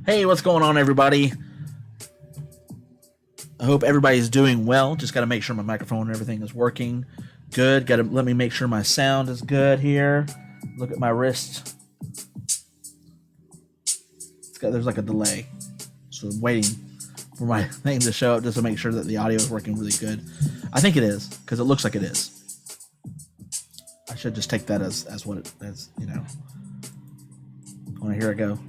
Hey, what's going on, everybody? I hope everybody's doing well. Just got to make sure my microphone and everything is working good. Got to let me make sure my sound is good here. Look at my wrist. There's like a delay. So I'm waiting for my thing to show up just to make sure that the audio is working really good. I think it is, because it looks like it is. I should just take that as what it is, you know. All right, here I go.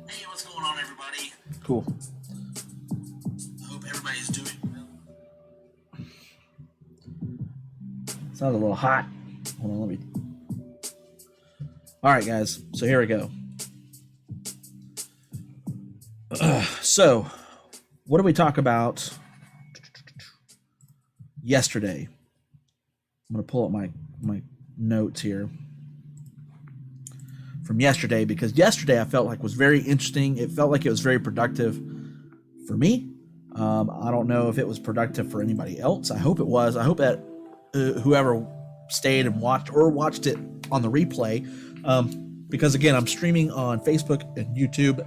Hey, what's going on, everybody? Cool. I hope everybody's doing well. Sounds a little hot. Hold on, let me. All right, guys. So here we go. So, what did we talk about yesterday? I'm going to pull up my notes here from yesterday, because yesterday I felt like was very interesting. It felt like it was very productive for me. I don't know if it was productive for anybody else. I hope it was. I hope that whoever stayed and watched it on the replay, because again, I'm streaming on Facebook and YouTube,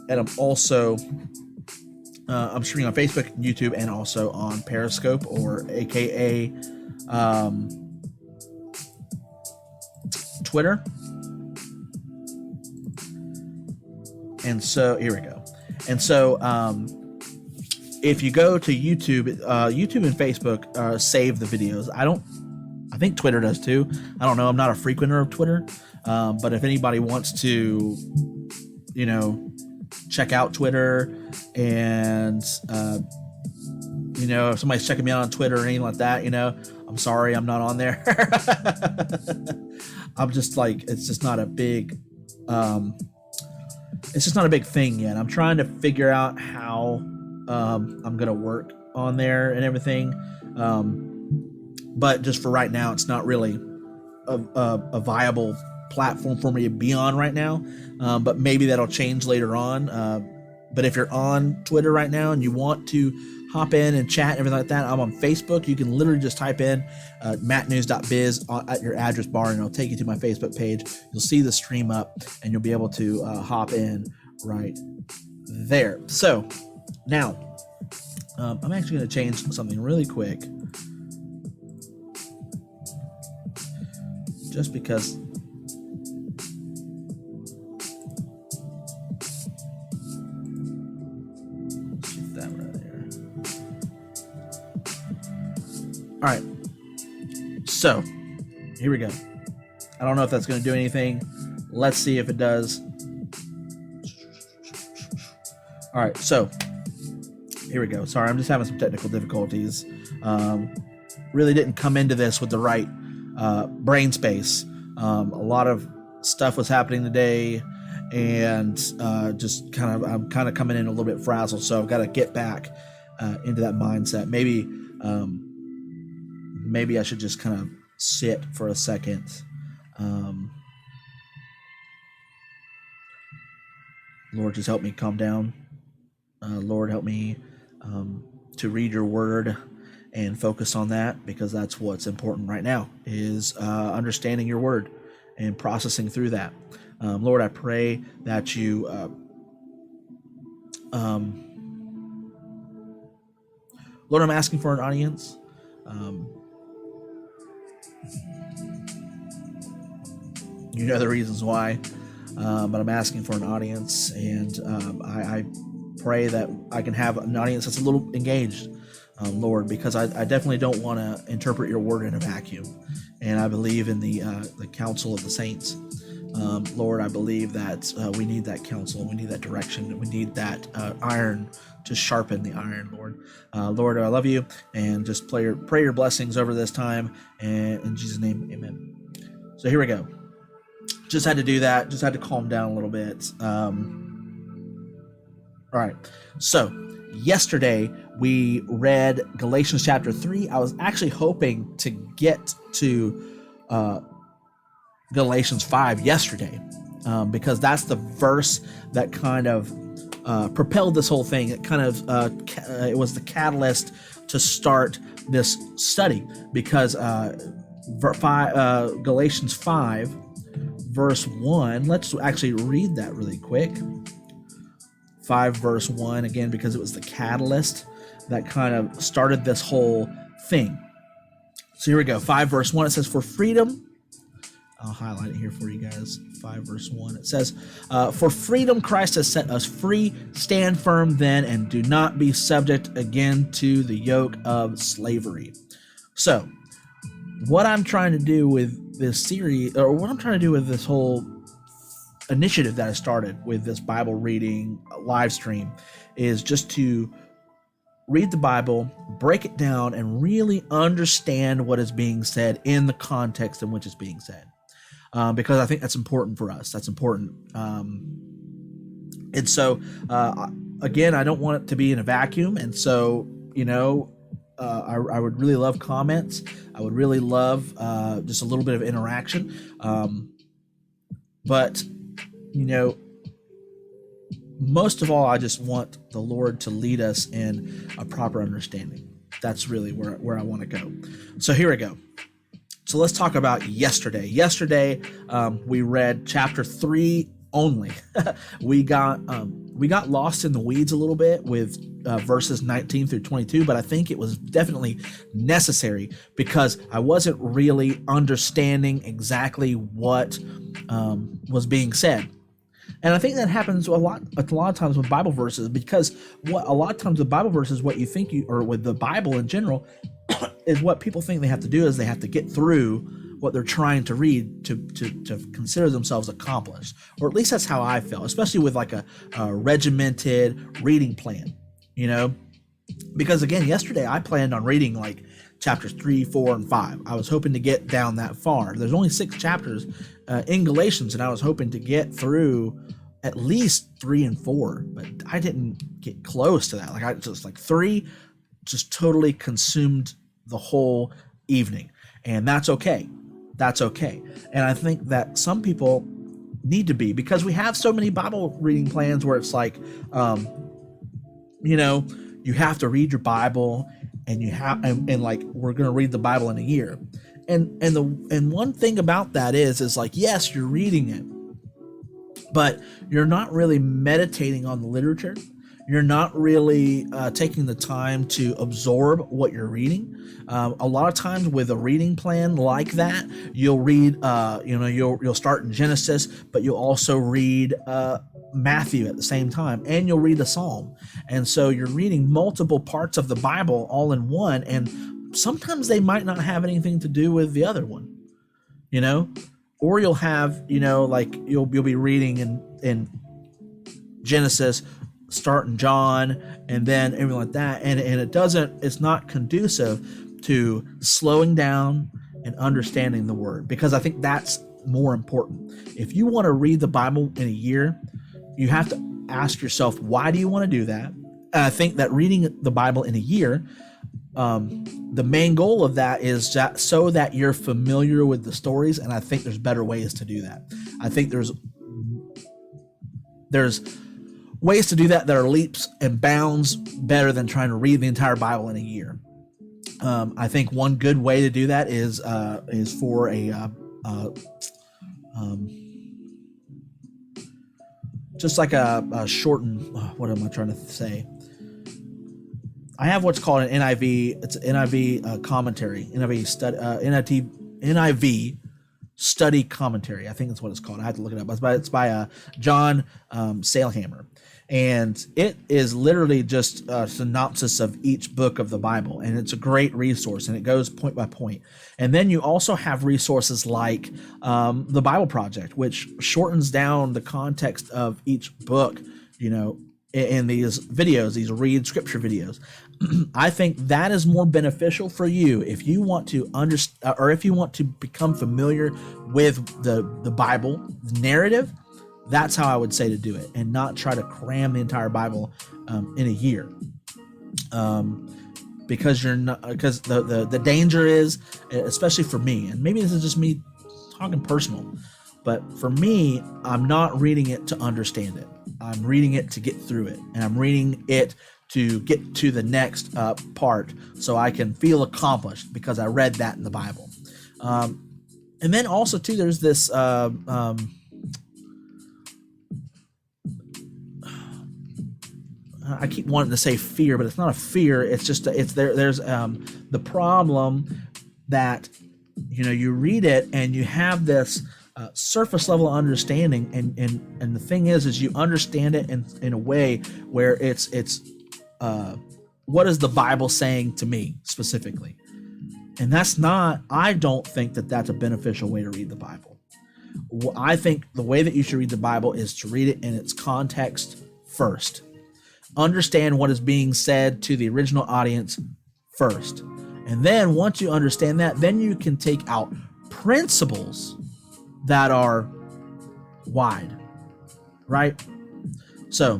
and I'm streaming on Facebook and YouTube, and also on Periscope, or AKA Twitter. And so here we go. And so if you go to YouTube, YouTube and Facebook save the videos. I think Twitter does too. I don't know. I'm not a frequenter of Twitter, but if anybody wants to, you know, check out Twitter, and you know, if somebody's checking me out on Twitter or anything like that, you know, I'm sorry, I'm not on there. I'm just like, it's just not a big thing yet. I'm trying to figure out how I'm gonna work on there and everything, but just for right now, it's not really a viable platform for me to be on right now, but maybe that'll change later on. But if you're on Twitter right now and you want to hop in and chat and everything like that, I'm on Facebook. You can literally just type in mattnews.biz at your address bar, and it'll take you to my Facebook page. You'll see the stream up, and you'll be able to hop in right there. So now I'm actually going to change something really quick, just because all right, so here we go. I don't know if that's going to do anything. Let's see if it does. All right, so here we go. Sorry, I'm just having some technical difficulties. Really didn't come into this with the right brain space. A lot of stuff was happening today, and just I'm kind of coming in a little bit frazzled. So I've got to get back into that mindset. Maybe I should just kind of sit for a second. Lord, just help me calm down. Lord, help me to read your word and focus on that, because that's what's important right now, is understanding your word and processing through that. Lord, I pray that you Lord, I'm asking for an audience. You know the reasons why, but I'm asking for an audience, and I pray that I can have an audience that's a little engaged, Lord, because I definitely don't want to interpret your word in a vacuum, and I believe in the counsel of the saints. Lord, I believe that we need that counsel, we need that direction, we need that iron to sharpen the iron, Lord. Lord, I love you, and just pray your blessings over this time, and in Jesus' name, amen. So here we go. Just had to do that. Just had to calm down a little bit. All right. So yesterday we read Galatians chapter 3. I was actually hoping to get to Galatians 5 yesterday, because that's the verse that kind of propelled this whole thing. It kind of it was the catalyst to start this study, because Galatians 5 verse 1, let's actually read that really quick. 5 verse 1, again, because it was the catalyst that kind of started this whole thing. So here we go. 5 verse 1, it says, for freedom, I'll highlight it here for you guys. 5 verse 1, it says, for freedom Christ has set us free. Stand firm then, and do not be subject again to the yoke of slavery. So what I'm trying to do with this series, or what I'm trying to do with this whole initiative that I started with this Bible reading live stream, is just to read the Bible, break it down, and really understand what is being said in the context in which it's being said. Because I think that's important for us. That's important. And so, again, I don't want it to be in a vacuum. And so, I would really love comments. I would really love just a little bit of interaction. But, most of all, I just want the Lord to lead us in a proper understanding. That's really where I want to go. So here we go. So let's talk about yesterday. Yesterday, we read chapter 3 only. we got lost in the weeds a little bit with verses 19 through 22, but I think it was definitely necessary, because I wasn't really understanding exactly what was being said. And I think that happens a lot of times with Bible verses, because a lot of times with Bible verses, what you think or with the Bible in general, is what people think they have to do is they have to get through what they're trying to read to consider themselves accomplished. Or at least that's how I felt, especially with like a regimented reading plan, because again, yesterday I planned on reading like chapters 3, 4, and 5. I was hoping to get down that far. There's only 6 chapters in Galatians, and I was hoping to get through at least 3 and 4, but I didn't get close to that. Like I just 3 just totally consumed the whole evening, and that's okay. That's okay. And I think that some people need to be, because we have so many Bible reading plans where it's like, you have to read your Bible, and you have, and like, we're going to read the Bible in a year. And one thing about that is like, yes, you're reading it, but you're not really meditating on the literature. You're not really taking the time to absorb what you're reading. A lot of times with a reading plan like that, you'll read, you'll start in Genesis, but you'll also read Matthew at the same time, and you'll read a Psalm. And so you're reading multiple parts of the Bible all in one, and sometimes they might not have anything to do with the other one, or you'll have, you'll be reading in Genesis, start in John, and then everything like that, and it's not conducive to slowing down and understanding the word, because I think that's more important. If you want to read the Bible in a year, you have to ask yourself, why do you want to do that? And I think that reading the Bible in a year, the main goal of that is so that you're familiar with the stories, and I think there's better ways to do that. I think there's ways to do that are leaps and bounds better than trying to read the entire Bible in a year. I think one good way to do that is for just like a shortened. What am I trying to say? I have what's called an NIV. It's an NIV commentary. NIV study commentary. I think that's what it's called. I have to look it up. It's by John Sailhammer. And it is literally just a synopsis of each book of the Bible. And it's a great resource, and it goes point by point. And then you also have resources like the Bible Project, which shortens down the context of each book, in these videos, these read scripture videos. I think that is more beneficial for you if you want to understand, or if you want to become familiar with the Bible narrative. That's how I would say to do it, and not try to cram the entire Bible in a year. Because the danger is, especially for me, and maybe this is just me talking personal, but for me, I'm not reading it to understand it. I'm reading it to get through it, and I'm reading it to get to the next part so I can feel accomplished because I read that in the Bible. And then also too, there's this I keep wanting to say fear, but it's not a fear. It's just there's the problem that you read it and you have this surface level understanding, and the thing is you understand it in a way where it's what is the Bible saying to me specifically, and I don't think that that's a beneficial way to read the Bible. I think the way that you should read the Bible is to read it in its context first. Understand what is being said to the original audience first. And then once you understand that, then you can take out principles that are wide, right? So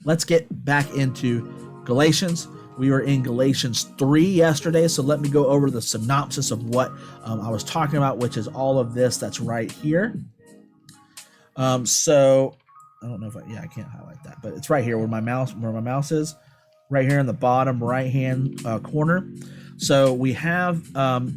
let's get back into Galatians. We were in Galatians 3 yesterday, so let me go over the synopsis of what I was talking about, which is all of this that's right here. So I don't know if I can't highlight that, but it's right here where my mouse is, right here in the bottom right hand corner. So we have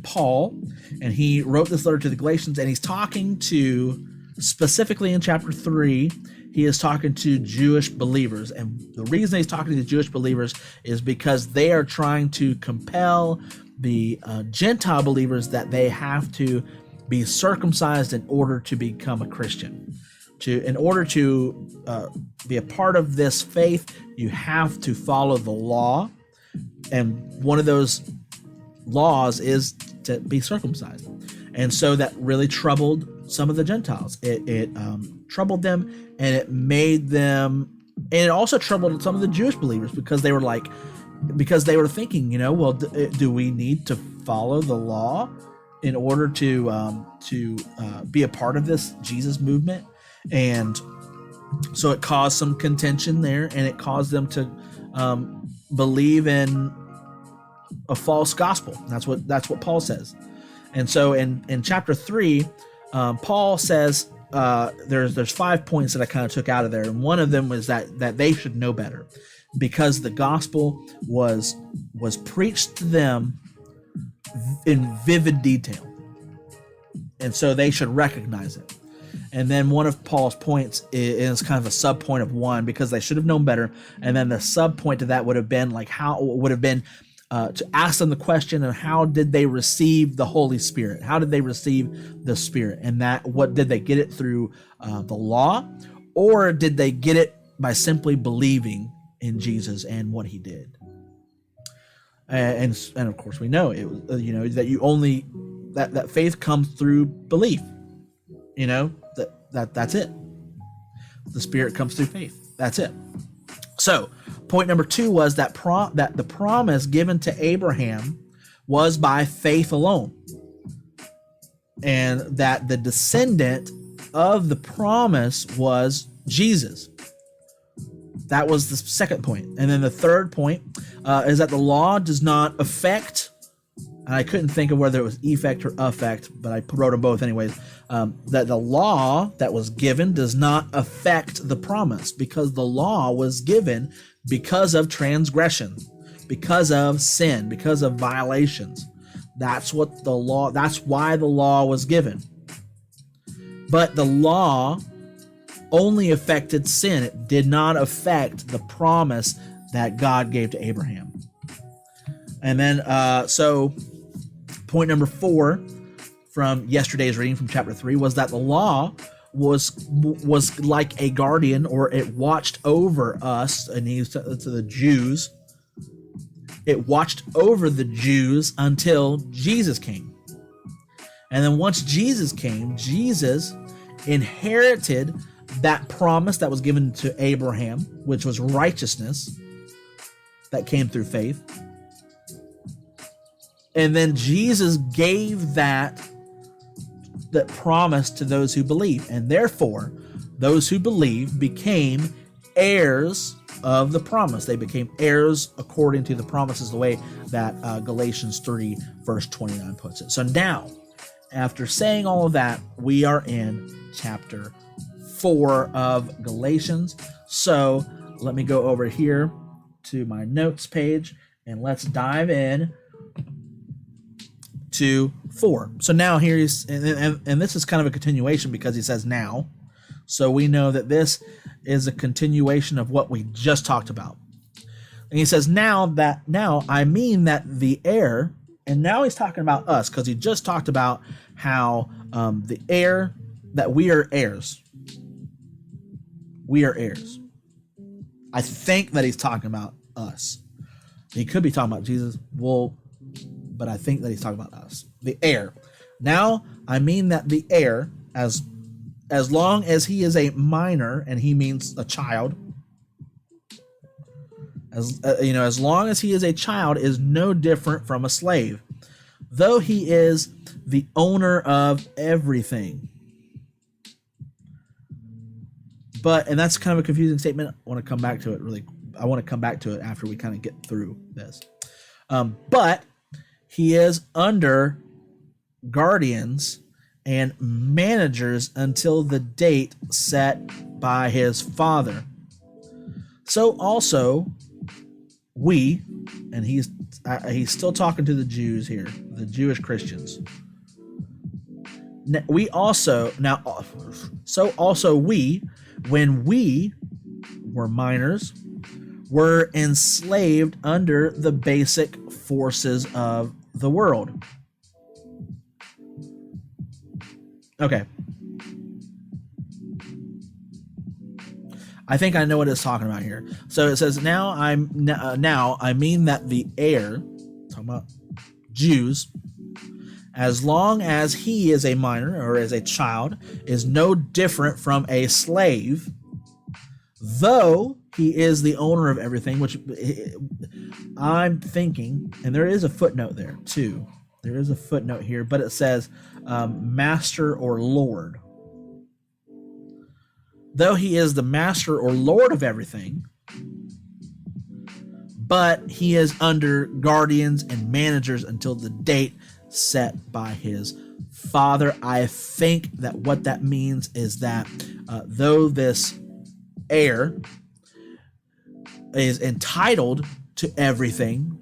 Paul, and he wrote this letter to the Galatians, and he's talking to, specifically in chapter 3, he is talking to Jewish believers. And the reason he's talking to the Jewish believers is because they are trying to compel the Gentile believers that they have to be circumcised in order to become a Christian. In order to be a part of this faith, you have to follow the law, and one of those laws is to be circumcised. And so that really troubled some of the Gentiles. It troubled them, and it made them, and it also troubled some of the Jewish believers because they were thinking, do we need to follow the law in order to be a part of this Jesus movement? And so it caused some contention there, and it caused them to believe in a false gospel. That's what Paul says. And so in chapter 3, Paul says there's 5 points that I kind of took out of there, and one of them was that they should know better because the gospel was preached to them in vivid detail, and so they should recognize it. And then one of Paul's points is kind of a sub point of one, because they should have known better. And then the sub point to that would have been to ask them the question of how did they receive the Holy Spirit? How did they receive the Spirit? And what did they get it through the law, or did they get it by simply believing in Jesus and what he did? And of course we know it was, that you only that faith comes through belief. That's it. The Spirit comes through faith. That's it. So, point number 2 was that the promise given to Abraham was by faith alone, and that the descendant of the promise was Jesus. That was the second point. And then the third point is that the law does not affect and I couldn't think of whether it was effect or affect, but I wrote them both anyways, that the law that was given does not affect the promise, because the law was given because of transgression, because of sin, because of violations. That's why the law was given. But the law only affected sin. It did not affect the promise that God gave to Abraham. And then, so point number 4 from yesterday's reading from chapter 3 was that the law was like a guardian, or it watched over us, and he's to the Jews. It watched over the Jews until Jesus came. And then once Jesus came, Jesus inherited that promise that was given to Abraham, which was righteousness that came through faith. And then Jesus gave that promise to those who believe. And therefore, those who believe became heirs of the promise. They became heirs according to the promises, the way that Galatians 3 verse 29 puts it. So now, after saying all of that, we are in chapter 4 of Galatians. So let me go over here to my notes page and let's dive in to 4. So now here he's, and this is kind of a continuation because he says now. So we know that this is a continuation of what we just talked about. And he says, now I mean that the heir, and now he's talking about us, because he just talked about how the heir, that we are heirs. We are heirs. I think that he's talking about us. He could be talking about Jesus. Well, but I think that he's talking about us. The heir. Now, I mean that the heir, as long as he is a minor, and he means a child, as long as he is a child, is no different from a slave, though he is the owner of everything. But, and that's kind of a confusing statement. I want to come back to it after we kind of get through this. But he is under guardians and managers until the date set by his father. So also we, and he's still talking to the Jews here, the Jewish Christians. We also we, when we were minors, were enslaved under the basic forces of the world. Okay. I think I know what it's talking about here. So it says, now I mean that the heir, talking about Jews, as long as he is a minor or as a child, is no different from a slave, though he is the owner of everything, which I'm thinking, and there is a footnote there too. There is a footnote here, but it says master or lord. Though he is the master or lord of everything, but he is under guardians and managers until the date set by his father. I think that what that means is that though this heir is entitled to everything,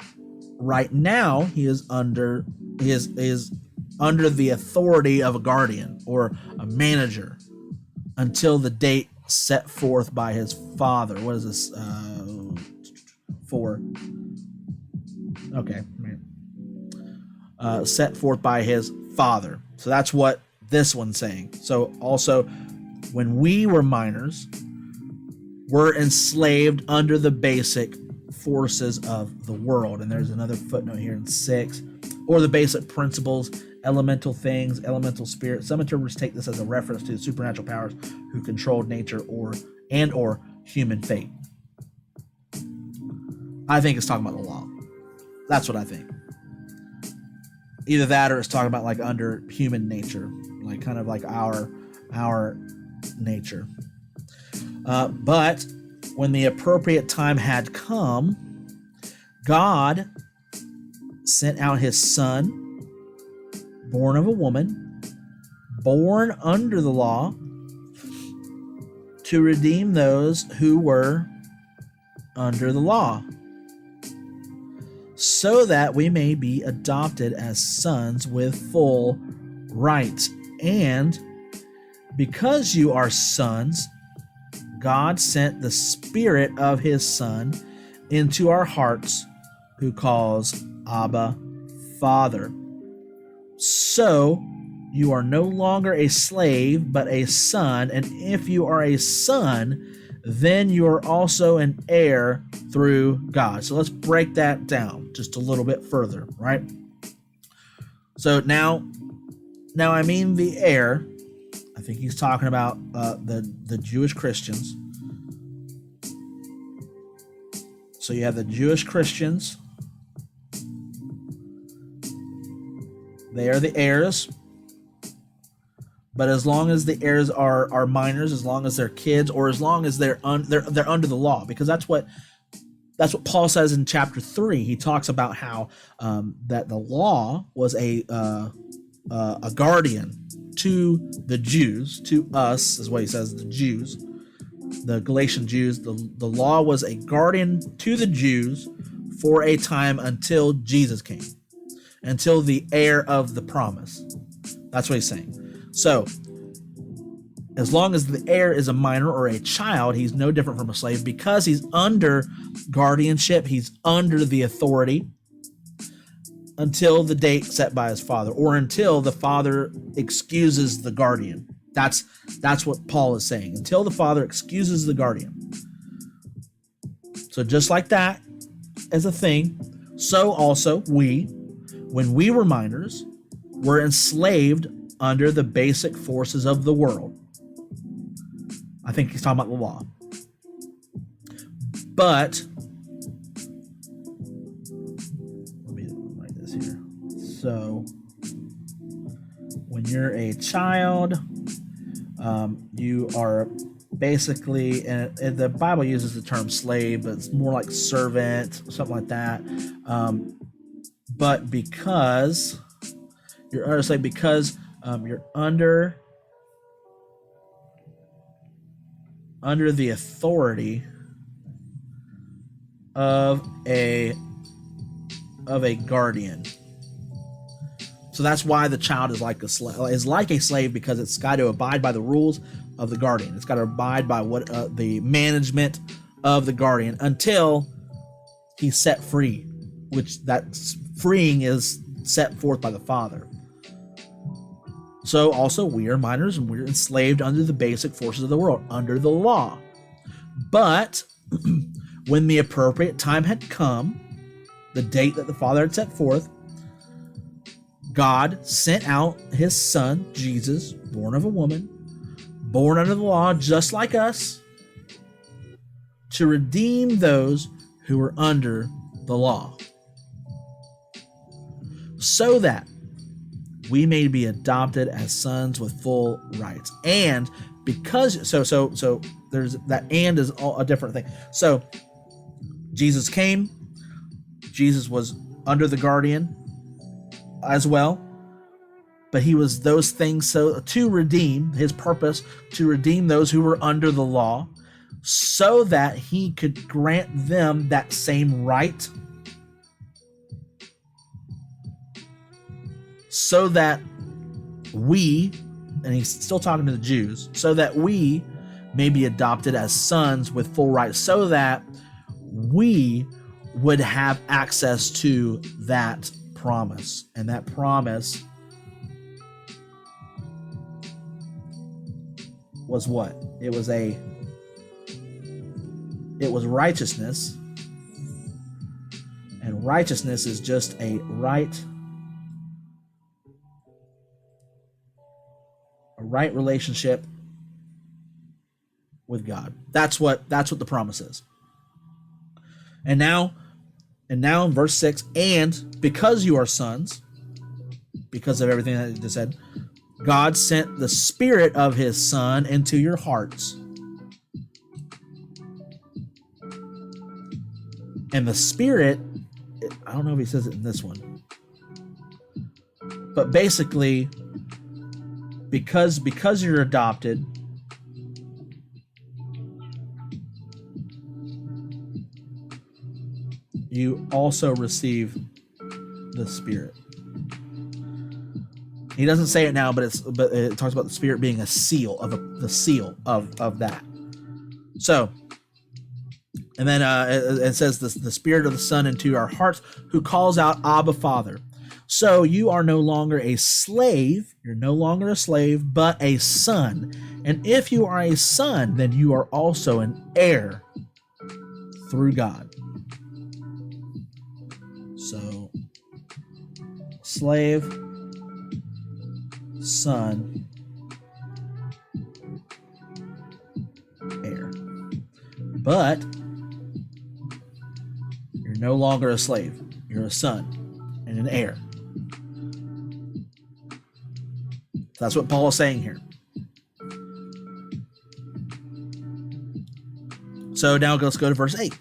right now he is under the authority of a guardian or a manager until the date set forth by his father. What is this? 4. Okay. Set forth by his father. So that's what this one's saying. So also, when we were minors, we're enslaved under the basic forces of the world. And there's another footnote here in 6. Or the basic principles, elemental things, elemental spirits. Some interpreters take this as a reference to the supernatural powers who controlled nature or human fate. I think it's talking about the law. That's what I think. Either that, or it's talking about like under human nature, like kind of like our nature. But when the appropriate time had come, God sent out his Son, born of a woman, born under the law, to redeem those who were under the law, so that we may be adopted as sons with full rights. And because you are sons, God sent the Spirit of his Son into our hearts, who calls Abba, Father. So you are no longer a slave, but a son, and if you are a son, then you are also an heir through God. So let's break that down just a little bit further, right? So now I mean the heir. I think he's talking about the Jewish Christians. So you have the Jewish Christians. They are the heirs. But as long as the heirs are minors, as long as they're kids, or as long as they're under the law, because that's what Paul says in chapter 3. He talks about how that the law was a guardian to the Jews, to us, is what he says, the Jews, the Galatian Jews. The law was a guardian to the Jews for a time until Jesus came, until the heir of the promise. That's what he's saying. So, as long as the heir is a minor or a child, he's no different from a slave because he's under guardianship, he's under the authority until the date set by his father, or until the father excuses the guardian. That's what Paul is saying. Until the father excuses the guardian. So just like that as a thing, so also we, when we were minors, were enslaved under the basic forces of the world. I think he's talking about the law. But let me write this here. So when you're a child, you are basically, and the Bible uses the term slave, but it's more like servant, something like that. But because you're under slave, because you're under the authority of a guardian. So that's why the child is like a slave, because it's got to abide by the rules of the guardian. It's got to abide by what the management of the guardian until he's set free, which that freeing is set forth by the father. So also we are minors and we're enslaved under the basic forces of the world, under the law. But when the appropriate time had come, the date that the Father had set forth, God sent out his Son, Jesus, born of a woman, born under the law, just like us, to redeem those who were under the law, so that we may be adopted as sons with full rights. And because so there's that, and is a different thing. So Jesus came, Jesus was under the guardian as well, but he was those things so to redeem, his purpose to redeem those who were under the law, so that he could grant them that same right, so that we, and he's still talking to the Jews, so that we may be adopted as sons with full rights, so that we would have access to that promise. And that promise was what? It was righteousness. And righteousness is just a right relationship with God. That's what the promise is. And now in verse 6, and because you are sons, because of everything that I just said, God sent the Spirit of his Son into your hearts. And the Spirit, I don't know if he says it in this one. But basically, because you're adopted, you also receive the Spirit. He doesn't say it now, but it talks about the Spirit being a seal of the seal of that. So, and then it says the Spirit of the Son into our hearts, who calls out, Abba, Father. So you are no longer a slave. You're no longer a slave, but a son. And if you are a son, then you are also an heir through God. So, slave, son, heir. But you're no longer a slave. You're a son and an heir. That's what Paul is saying here. So now let's go to verse 8.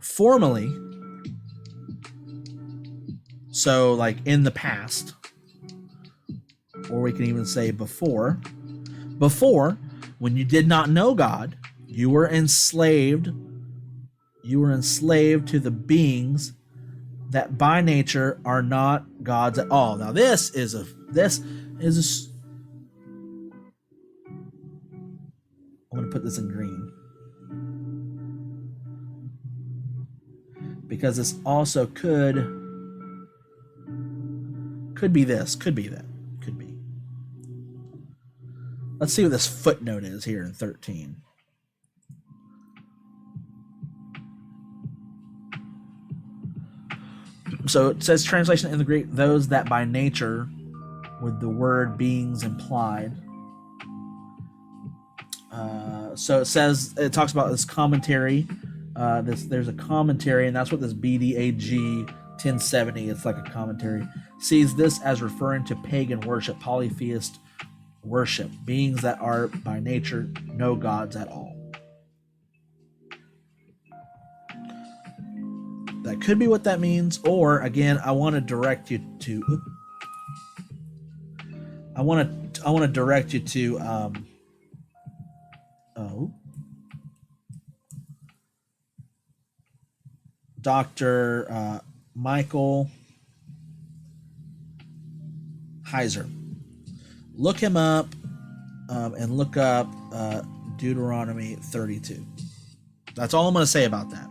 Formerly, so like in the past, or we can even say before, when you did not know God, you were enslaved to the beings that by nature are not gods at all. Now this is I'm going to put this in green, because this also could be this, could be that, could be. Let's see what this footnote is here in 13. So it says, translation in the Greek, those that by nature, with the word beings implied. So it talks about this commentary. There's a commentary, and that's what this BDAG 1070, it's like a commentary, sees this as referring to pagan worship, polytheist worship, beings that are by nature no gods at all. That could be what that means, or again, I want to direct you to Dr. Michael Heiser. Look him up and look up Deuteronomy 32. That's all I'm going to say about that.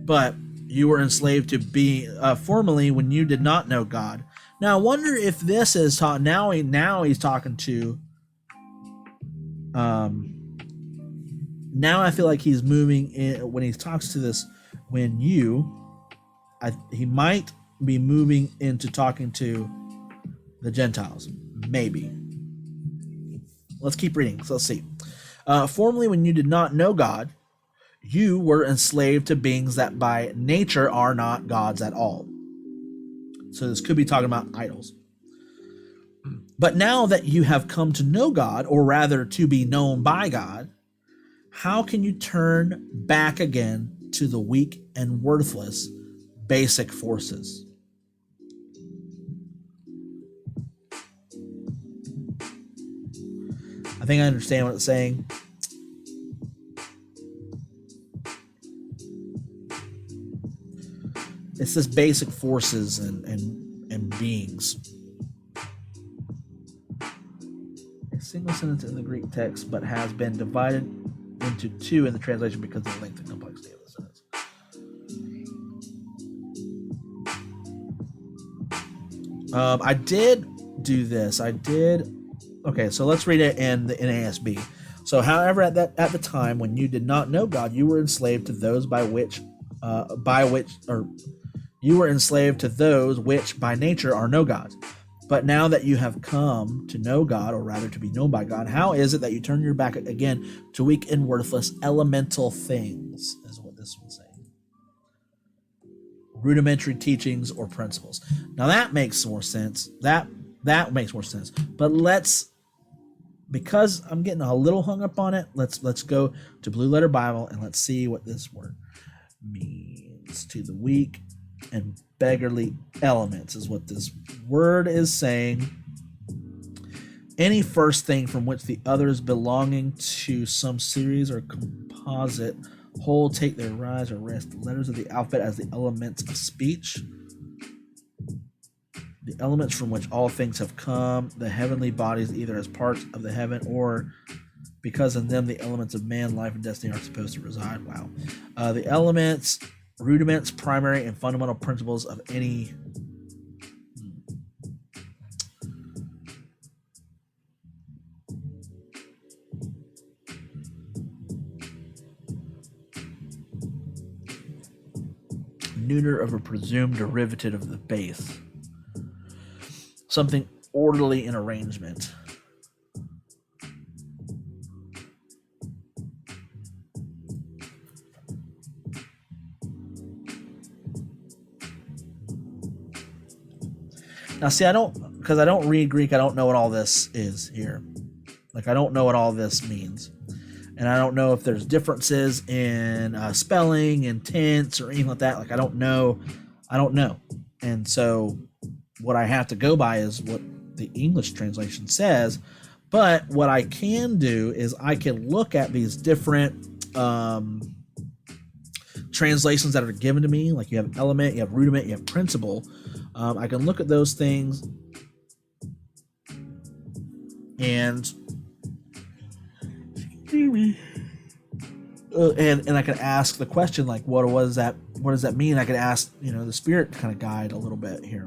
But you were enslaved to be formerly when you did not know God. Now I wonder if this is now he's talking to. Now I feel like he's moving in when he talks to this. He might be moving into talking to the Gentiles, maybe. Let's keep reading. So let's see. Formerly, when you did not know God, you were enslaved to beings that by nature are not gods at all. So this could be talking about idols. But now that you have come to know God, or rather to be known by God, how can you turn back again to the weak and worthless basic forces? I think I understand what it's saying. It's this basic forces and beings. A single sentence in the Greek text, but has been divided into two in the translation because of the length and complexity of the sentence. I did do this. Okay, so let's read it in the NASB. So, however, at the time when you did not know God, you were enslaved to those you were enslaved to those which by nature are no gods. But now that you have come to know God, or rather to be known by God, how is it that you turn your back again to weak and worthless elemental things, is what this one's saying. Rudimentary teachings or principles. Now that makes more sense. That makes more sense. But because I'm getting a little hung up on it, let's go to Blue Letter Bible and let's see what this word means. To the weak and beggarly elements is what this word is saying. Any first thing from which the others belonging to some series or composite whole take their rise or rest. The letters of the alphabet as the elements of speech. The elements from which all things have come, the heavenly bodies either as parts of the heaven or because in them the elements of man, life, and destiny are supposed to reside. Wow. The elements, rudiments, primary, and fundamental principles of any neuter of a presumed derivative of the base. Something orderly in arrangement. Now, see, because I don't read Greek, I don't know what all this is here. Like, I don't know what all this means. And I don't know if there's differences in spelling and tense or anything like that. Like, I don't know. And so what I have to go by is what the English translation says. But what I can do is I can look at these different translations that are given to me. Like, you have element, you have rudiment, you have principle. I can look at those things and I can ask the question, like, what does that mean? I could ask, the Spirit kind of guide a little bit here.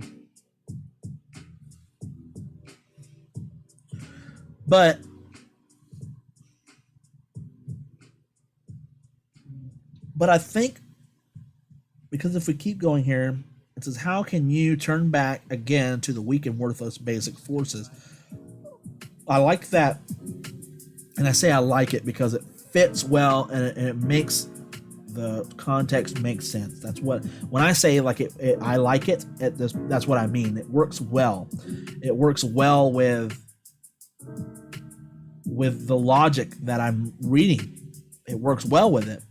But I think, because if we keep going here, it says, how can you turn back again to the weak and worthless basic forces? I like that. And I say I like it because it fits well and it makes the context make sense. That's what, when I say like I like it, that's what I mean. It works well. It works well with the logic that I'm reading. It works well with it.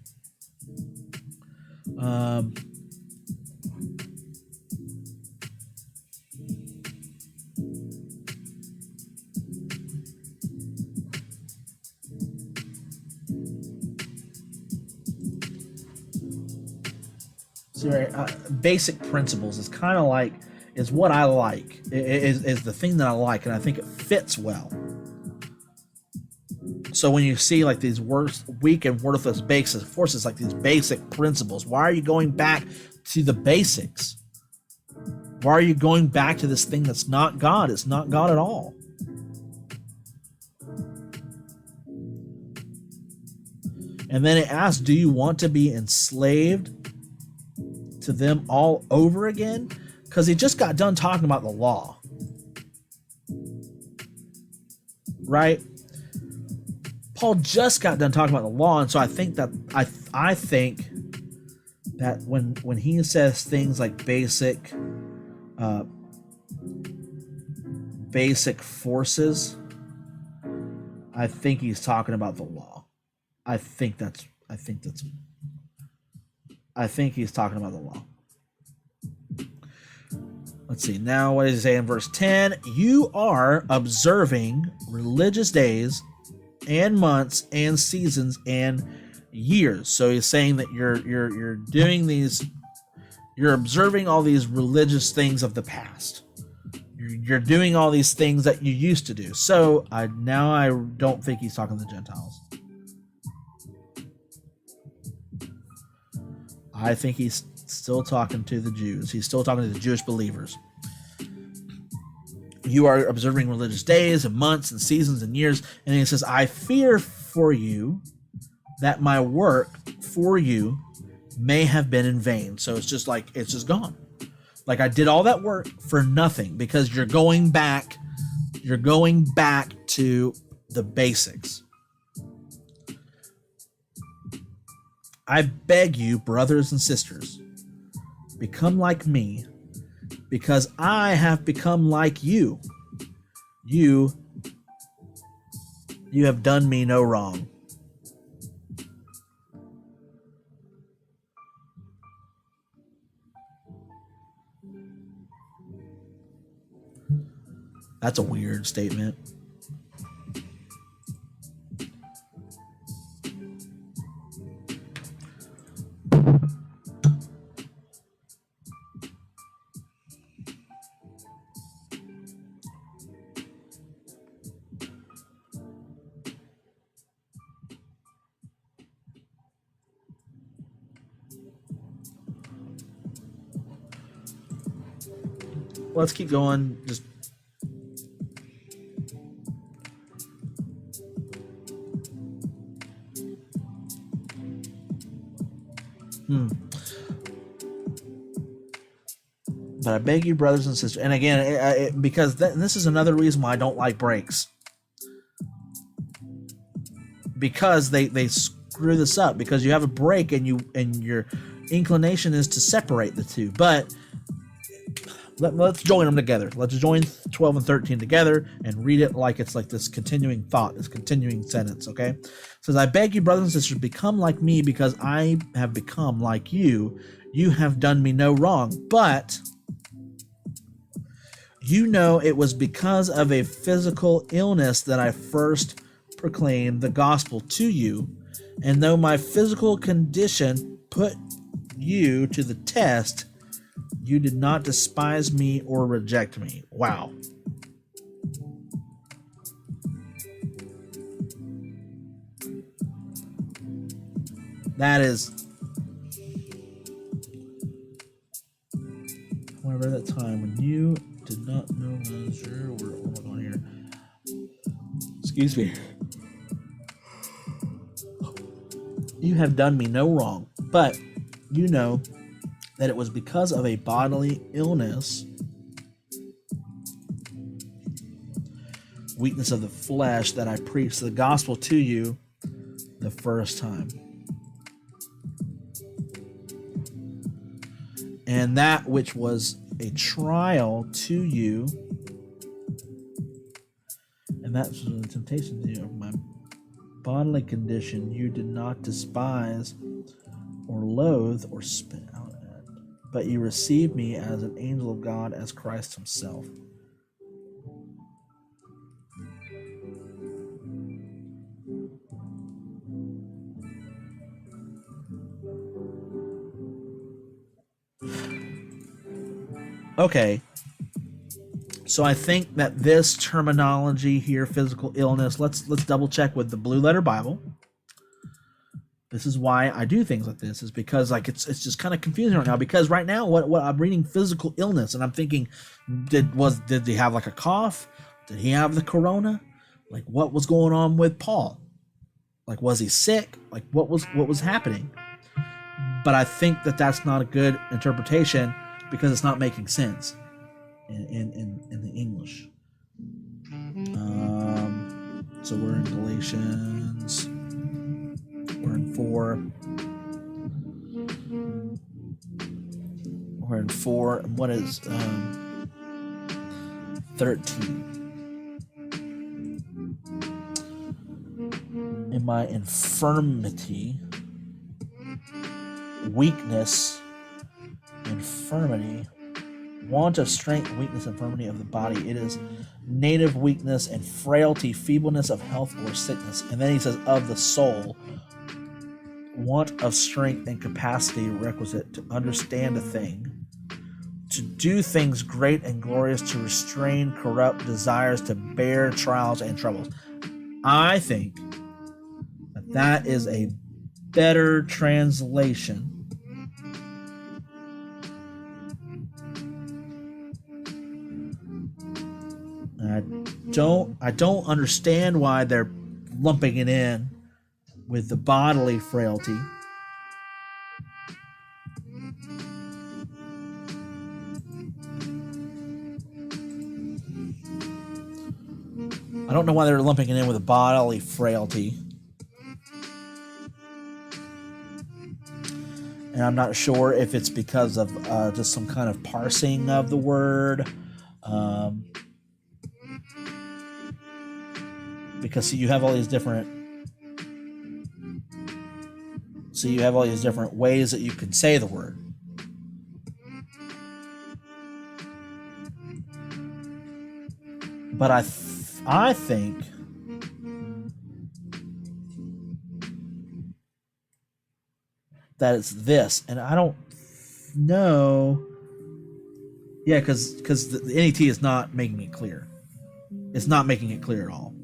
Basic principles is kind of like, is what I like. Is the thing that I like, and I think it fits well. So when you see like these weak and worthless basic forces, like these basic principles, why are you going back to the basics? Why are you going back to this thing that's not God? It's not God at all. And then it asks, do you want to be enslaved to them all over again? Because he just got done talking about the law, right? Paul just got done talking about the law, and so I think that I think that when he says things like basic forces, I think he's talking about the law. I think he's talking about the law. Let's see. Now, what does he say in verse 10? You are observing religious days and months and seasons and years. So he's saying that you're doing these, you're observing all these religious things of the past. You're doing all these things that you used to do. So I don't think he's talking to the Gentiles. I think he's still talking to the Jews. He's still talking to the Jewish believers. You are observing religious days and months and seasons and years. And he says, I fear for you that my work for you may have been in vain. So it's just gone. Like, I did all that work for nothing because you're going back to the basics. I beg you, brothers and sisters, become like me, because I have become like you. You have done me no wrong. That's a weird statement. Let's keep going. Just But I beg you, brothers and sisters, and again, because this is another reason why I don't like breaks, because they screw this up. Because you have a break, and your inclination is to separate the two, but let's join them together. Let's join 12 and 13 together and read it like it's like this continuing thought, this continuing sentence, okay? It says, I beg you, brothers and sisters, become like me because I have become like you. You have done me no wrong, but you know it was because of a physical illness that I first proclaimed the gospel to you. And though my physical condition put you to the test, you did not despise me or reject me. Wow. That is... However, that time when you did not know measure, what am I going here? Excuse me. You have done me no wrong, but you know that it was because of a bodily illness, weakness of the flesh, that I preached the gospel to you the first time. And that which was a trial to you, and that was a temptation to you of my bodily condition, you did not despise or loathe or spit out at, but you received me as an angel of God, as Christ himself. Okay, so I think that this terminology here, physical illness, let's double check with the Blue Letter Bible. This is why I do things like this, is because like it's just kind of confusing right now, because right now what I'm reading physical illness, and I'm thinking, did he have like a cough? Did he have the corona? Like, what was going on with Paul? Like, was he sick? Like, what was happening? But I think that that's not a good interpretation, because it's not making sense in the English. So we're in Galatians. We're in 4. We're in 4. And what is 13? In my infirmity, weakness, infirmity, want of strength, weakness, infirmity of the body. It is native weakness and frailty, feebleness of health or sickness. And then he says, of the soul, want of strength and capacity requisite to understand a thing, to do things great and glorious, to restrain corrupt desires, to bear trials and troubles. I think that is a better translation. I don't understand why they're lumping it in with the bodily frailty. I don't know why they're lumping it in with a bodily frailty. And I'm not sure if it's because of just some kind of parsing of the word. Because see, you have all these different ways that you can say the word. But I think that it's this, and I don't know. Yeah, because the NET is not making it clear. It's not making it clear at all.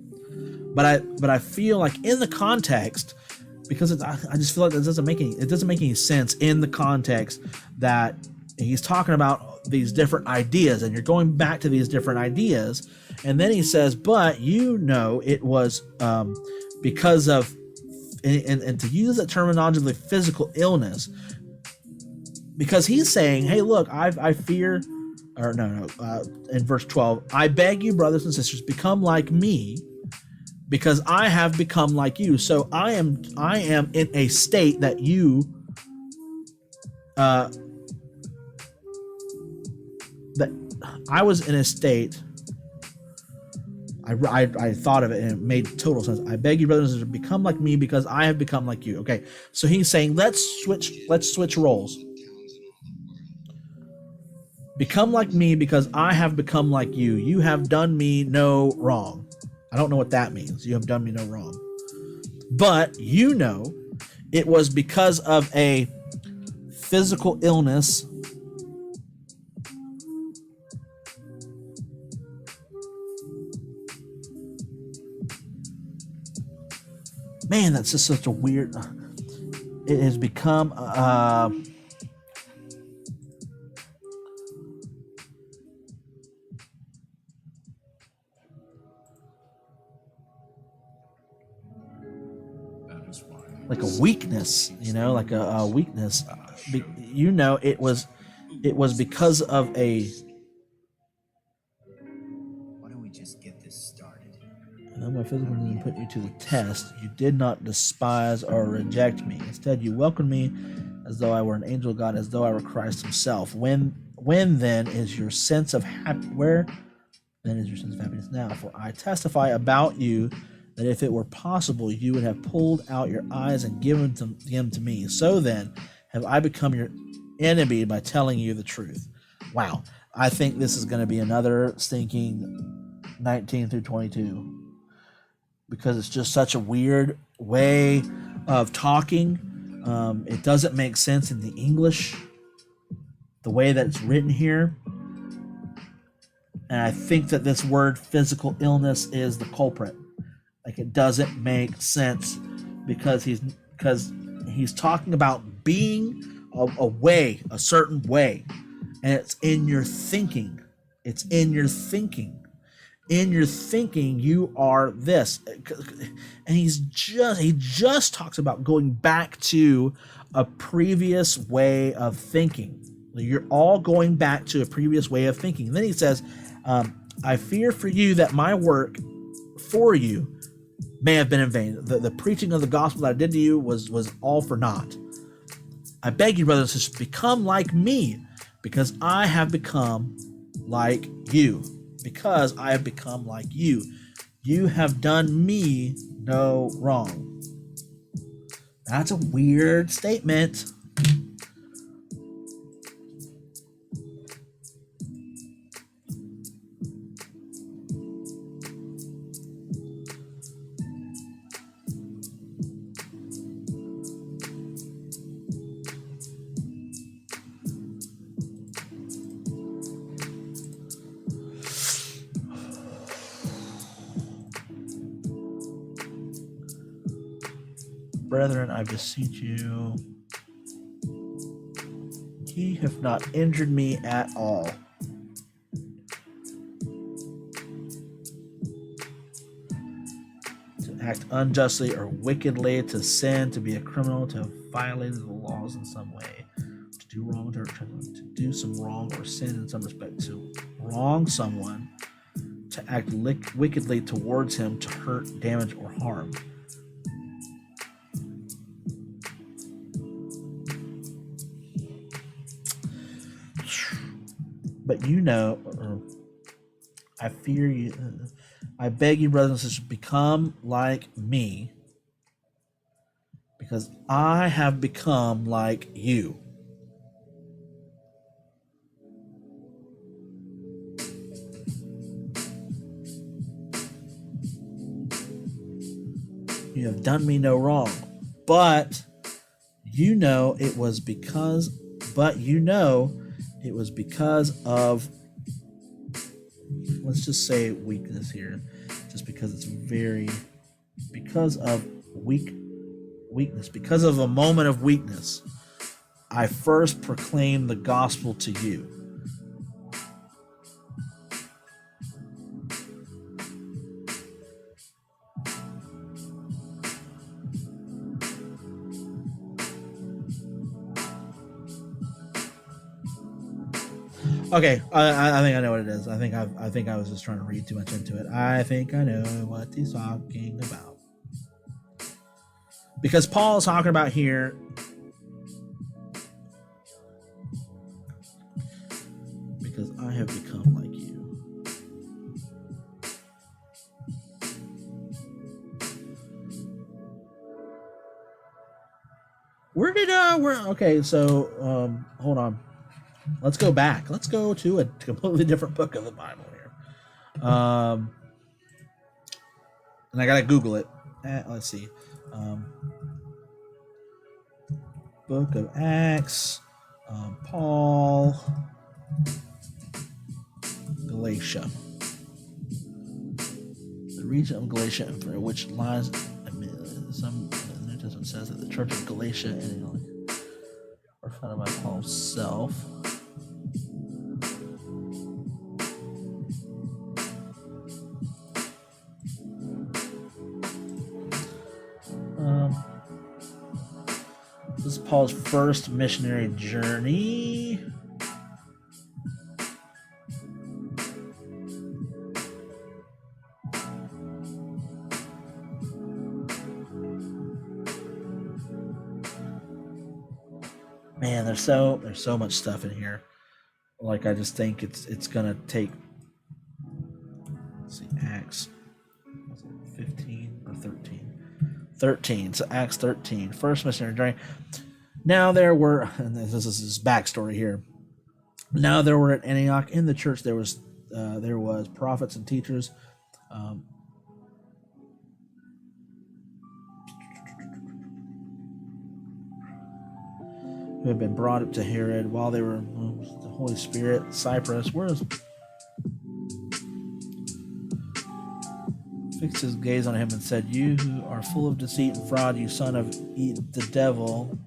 But I feel like in the context, because I just feel like it doesn't make any sense in the context that he's talking about these different ideas, and you're going back to these different ideas, and then he says, but it was because of, and to use that terminology of physical illness, because he's saying, hey, look, I fear, or no, in verse 12, I beg you, brothers and sisters, become like me, because I have become like you. So I am in a state that you, that I was in a state. I thought of it and it made total sense. I beg you, brothers and sisters, become like me, because I have become like you. Okay, so he's saying let's switch roles. Become like me, because I have become like you. You have done me no wrong. I don't know what that means. You have done me no wrong. But it was because of a physical illness. Man, that's just such a weird. It has become like a weakness, like a weakness. It was because of a. Why don't we just get this started? And though my physical didn't put you to the test, you did not despise or reject me. Instead, you welcomed me as though I were an angel of God, as though I were Christ himself. When then is your sense of where then is your sense of happiness now? For I testify about you that if it were possible, you would have pulled out your eyes and given them to me. So then, have I become your enemy by telling you the truth? Wow. I think this is going to be another stinking 19 through 22. Because it's just such a weird way of talking. It doesn't make sense in the English, the way that it's written here. And I think that this word physical illness is the culprit. Like, it doesn't make sense because he's talking about being a certain way, and it's in your thinking. It's in your thinking. In your thinking, you are this, and he just talks about going back to a previous way of thinking. You're all going back to a previous way of thinking. And then he says, I fear for you that my work for you may have been in vain. The preaching of the gospel that I did to you was all for naught. I beg you, brothers and sisters, become like me, because I have become like you. Because I have become like you. You have done me no wrong. That's a weird statement. Brethren, I beseech you, ye have not injured me at all. To act unjustly or wickedly, to sin, to be a criminal, to have violated the laws in some way, to do wrong to do some wrong or sin in some respect, to wrong someone, to act wickedly towards him, to hurt, damage, or harm. But I fear you. I beg you, brothers and sisters, become like me, because I have become like you. You have done me no wrong. But you know it was because of, let's just say, weakness here. Just because it's because of weakness. Because of a moment of weakness, I first proclaimed the gospel to you. Okay, I think I know what it is. I think I was just trying to read too much into it. I think I know what he's talking about. Because Paul is talking about here, because I have become like you. Okay, so hold on. Let's go back. Let's go to a completely different book of the Bible here. And I gotta Google it. Let's see. Book of Acts, Paul, Galatia. The region of Galatia, which lies, some the New Testament says that the church of Galatia and Italy were founded by Paul himself. This is Paul's first missionary journey. Man, there's so much stuff in here. Like, I just think it's gonna take. Let's see, Acts 15 or 13. 13. So Acts 13, first missionary journey. Now there were, and this is his backstory here. Now there were at Antioch in the church there was prophets and teachers. Who had been brought up to Herod while they were the Holy Spirit. Cyprus, fixed his gaze on him and said, "You who are full of deceit and fraud, you son of the devil."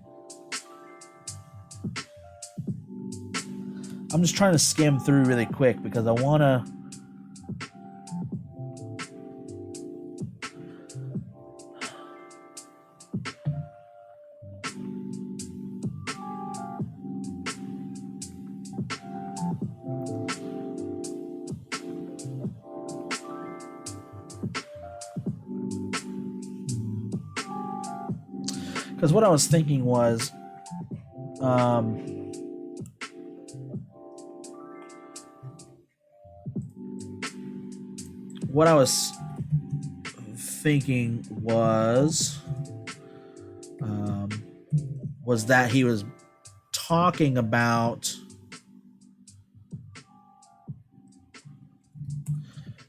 I'm just trying to skim through really quick because I want to. Because what I was thinking was, was that he was talking about.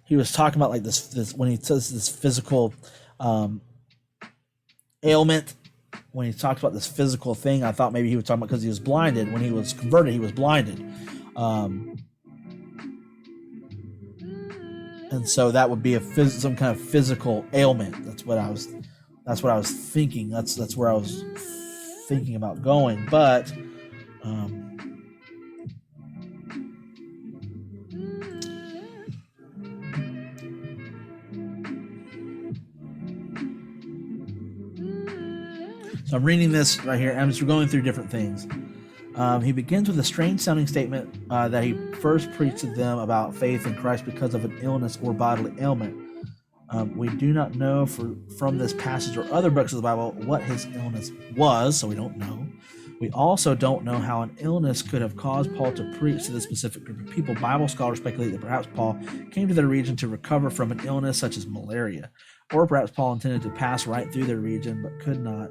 He was talking about like this when he says this physical ailment. When he talked about this physical thing, I thought maybe he was talking about because he was blinded. When he was converted, he was blinded. And so that would be some kind of physical ailment. That's what I was thinking. That's where I was thinking about going. But so I'm reading this right here. I'm just going through different things. He begins with a strange-sounding statement that he first preached to them about faith in Christ because of an illness or bodily ailment. We do not know from this passage or other books of the Bible what his illness was, so we don't know. We also don't know how an illness could have caused Paul to preach to this specific group of people. Bible scholars speculate that perhaps Paul came to their region to recover from an illness such as malaria, or perhaps Paul intended to pass right through their region but could not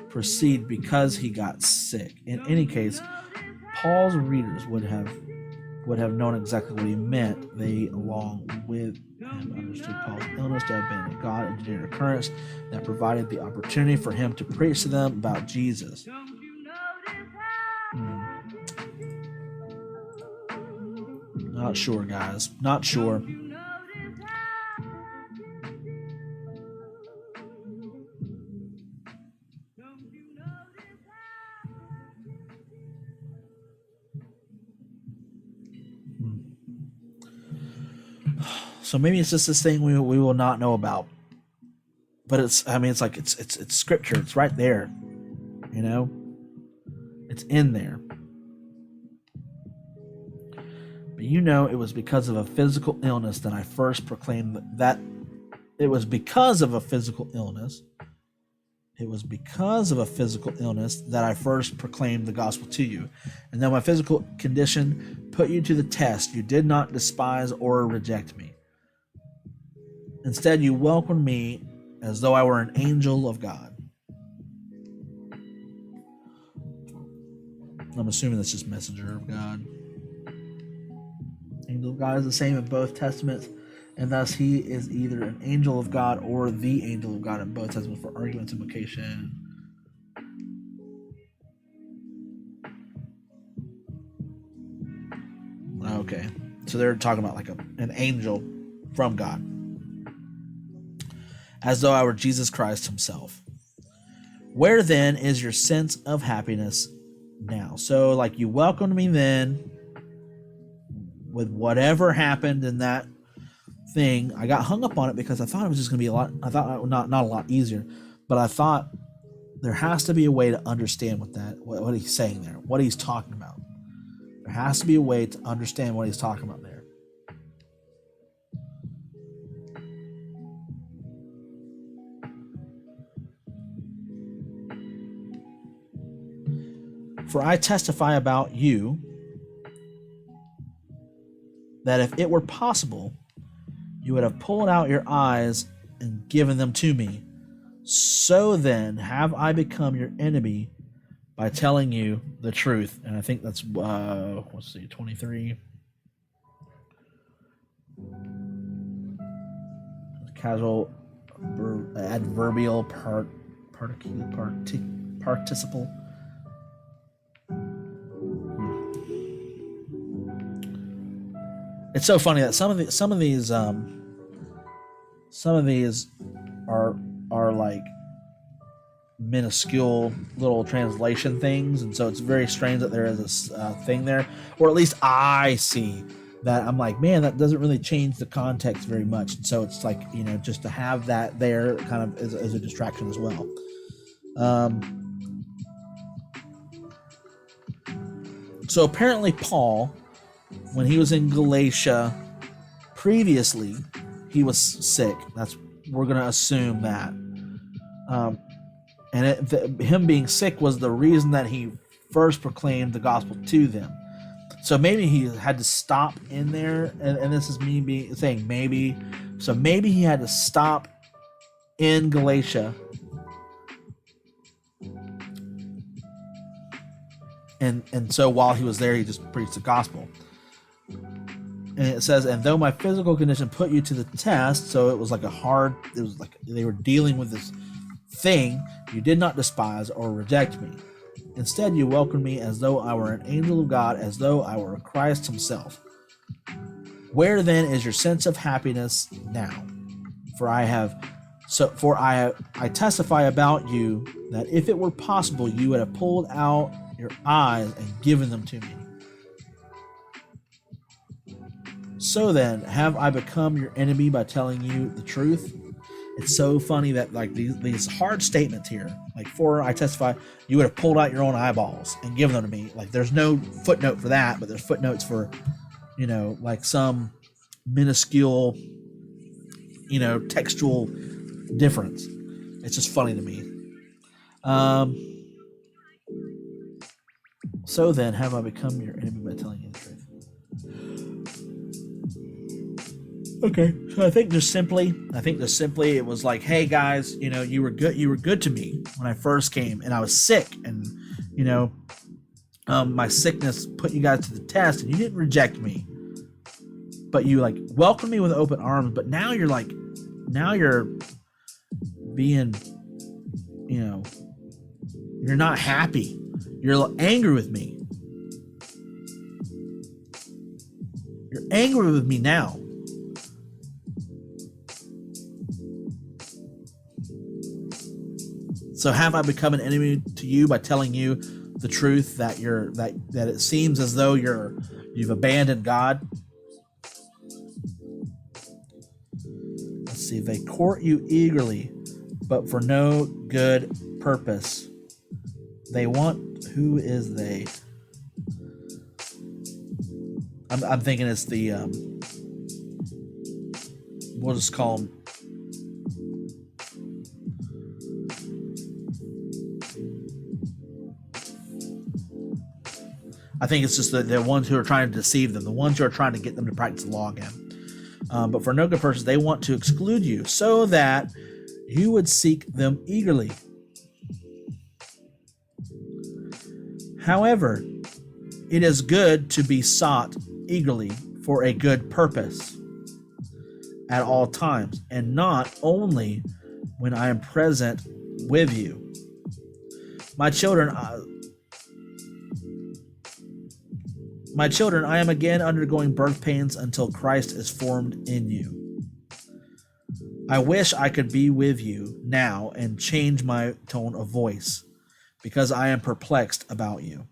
proceed because he got sick. In any case, Paul's readers would have would have known exactly what he meant. They, along with him, understood Paul's illness to have been a God-engineered occurrence that provided the opportunity for him to preach to them about Jesus. Not sure, guys. Not sure. So maybe it's just this thing we will not know about. But it's scripture. It's right there. You know? It's in there. But you know, it was because of a physical illness that I first proclaimed that it was because of a physical illness. It was because of a physical illness that I first proclaimed the gospel to you. And though my physical condition put you to the test, you did not despise or reject me. Instead, you welcomed me as though I were an angel of God. I'm assuming that's just messenger of God. Angel of God is the same in both testaments, and thus he is either an angel of God or the angel of God in both testaments for argument's implication. Okay, so they're talking about like an angel from God. As though I were Jesus Christ himself. Where then is your sense of happiness now? So like you welcomed me then with whatever happened in that thing. I got hung up on it because I thought it was just going to be a lot. I thought not a lot easier, but I thought there has to be a way to understand what he's saying there, what he's talking about. There has to be a way to understand what he's talking about there. For I testify about you that if it were possible, you would have pulled out your eyes and given them to me. So then have I become your enemy by telling you the truth. And I think that's, 23. Casual adverbial participle. It's so funny that some of these are like minuscule little translation things, and so it's very strange that there is this thing there, or at least I see that. I'm like, man, that doesn't really change the context very much, and so it's like, you know, just to have that there kind of is a distraction as well. So apparently Paul, when he was in Galatia previously, he was sick. We're going to assume that. Him being sick was the reason that he first proclaimed the gospel to them. So maybe he had to stop in there, and this is me saying maybe. So maybe he had to stop in Galatia and so while he was there, he just preached the gospel. And it says, and though my physical condition put you to the test, so it was like they were dealing with this thing, you did not despise or reject me. Instead, you welcomed me as though I were an angel of God, as though I were Christ himself. Where then is your sense of happiness now? For I testify about you that if it were possible, you would have pulled out your eyes and given them to me. So then, have I become your enemy by telling you the truth? It's so funny that like these hard statements here, like for I testify, you would have pulled out your own eyeballs and given them to me. Like there's no footnote for that, but there's footnotes for, you know, like some minuscule, you know, textual difference. It's just funny to me. So then, have I become your enemy by telling you the truth? Okay, so I think just simply it was like, hey guys, you know, you were good to me when I first came, and I was sick, and you know, my sickness put you guys to the test, and you didn't reject me, but you like welcomed me with open arms. But now you're being, you're not happy. You're angry with me. You're angry with me now. So have I become an enemy to you by telling you the truth that that it seems as though you've abandoned God? Let's see. They court you eagerly, but for no good purpose. They want. Who is they? I'm thinking it's the. We'll just call them. I think it's just the ones who are trying to deceive them, the ones who are trying to get them to practice the law again. But for no good purpose, they want to exclude you so that you would seek them eagerly. However, it is good to be sought eagerly for a good purpose at all times, and not only when I am present with you. My children, I am again undergoing birth pains until Christ is formed in you. I wish I could be with you now and change my tone of voice, because I am perplexed about you.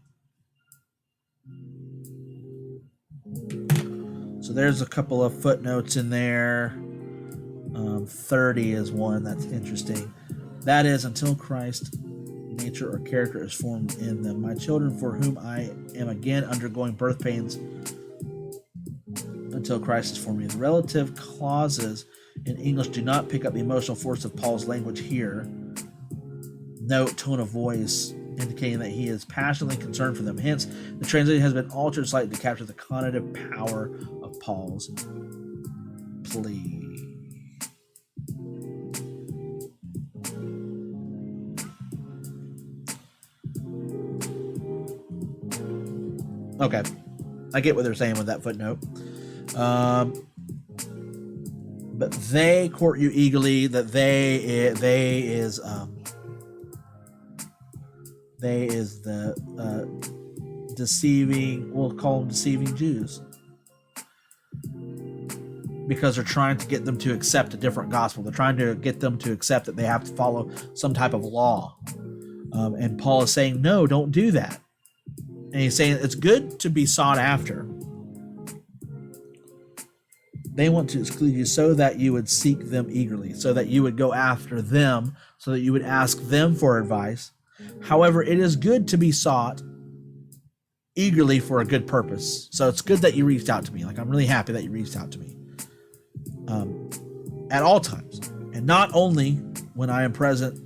So there's a couple of footnotes in there. 30 is one that's interesting. That is, until Christ's nature or character is formed in them. My children, for whom I am again undergoing birth pains until Christ is formed in you. The relative clauses in English do not pick up the emotional force of Paul's language here. Note tone of voice, indicating that he is passionately concerned for them. Hence, the translation has been altered slightly to capture the connotative power of Paul's plea. Okay, I get what they're saying with that footnote. But they court you eagerly. That they is the deceiving. We'll call them deceiving Jews, because they're trying to get them to accept a different gospel. They're trying to get them to accept that they have to follow some type of law. And Paul is saying, no, don't do that. And he's saying it's good to be sought after. They want to exclude you so that you would seek them eagerly, so that you would go after them, so that you would ask them for advice. However, it is good to be sought eagerly for a good purpose. So it's good that you reached out to me. Like, I'm really happy that you reached out to me. At all times, and not only when I am present.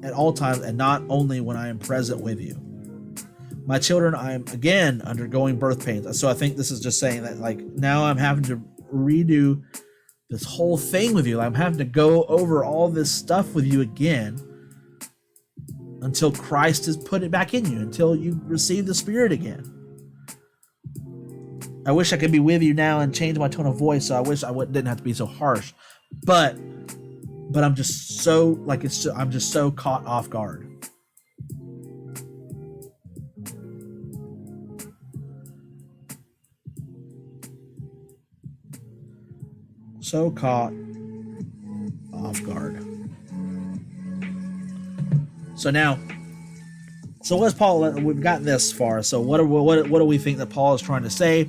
At all times, and not only when I am present with you. My children, I am again undergoing birth pains. So I think this is just saying that, like, now I'm having to redo this whole thing with you. I'm having to go over all this stuff with you again until Christ has put it back in you, until you receive the Spirit again. I wish I could be with you now and change my tone of voice, so I wish I didn't have to be so harsh. But I'm just so, like, I'm just so caught off guard. So caught off guard. So what's Paul? We've gotten this far. So what do we think that Paul is trying to say?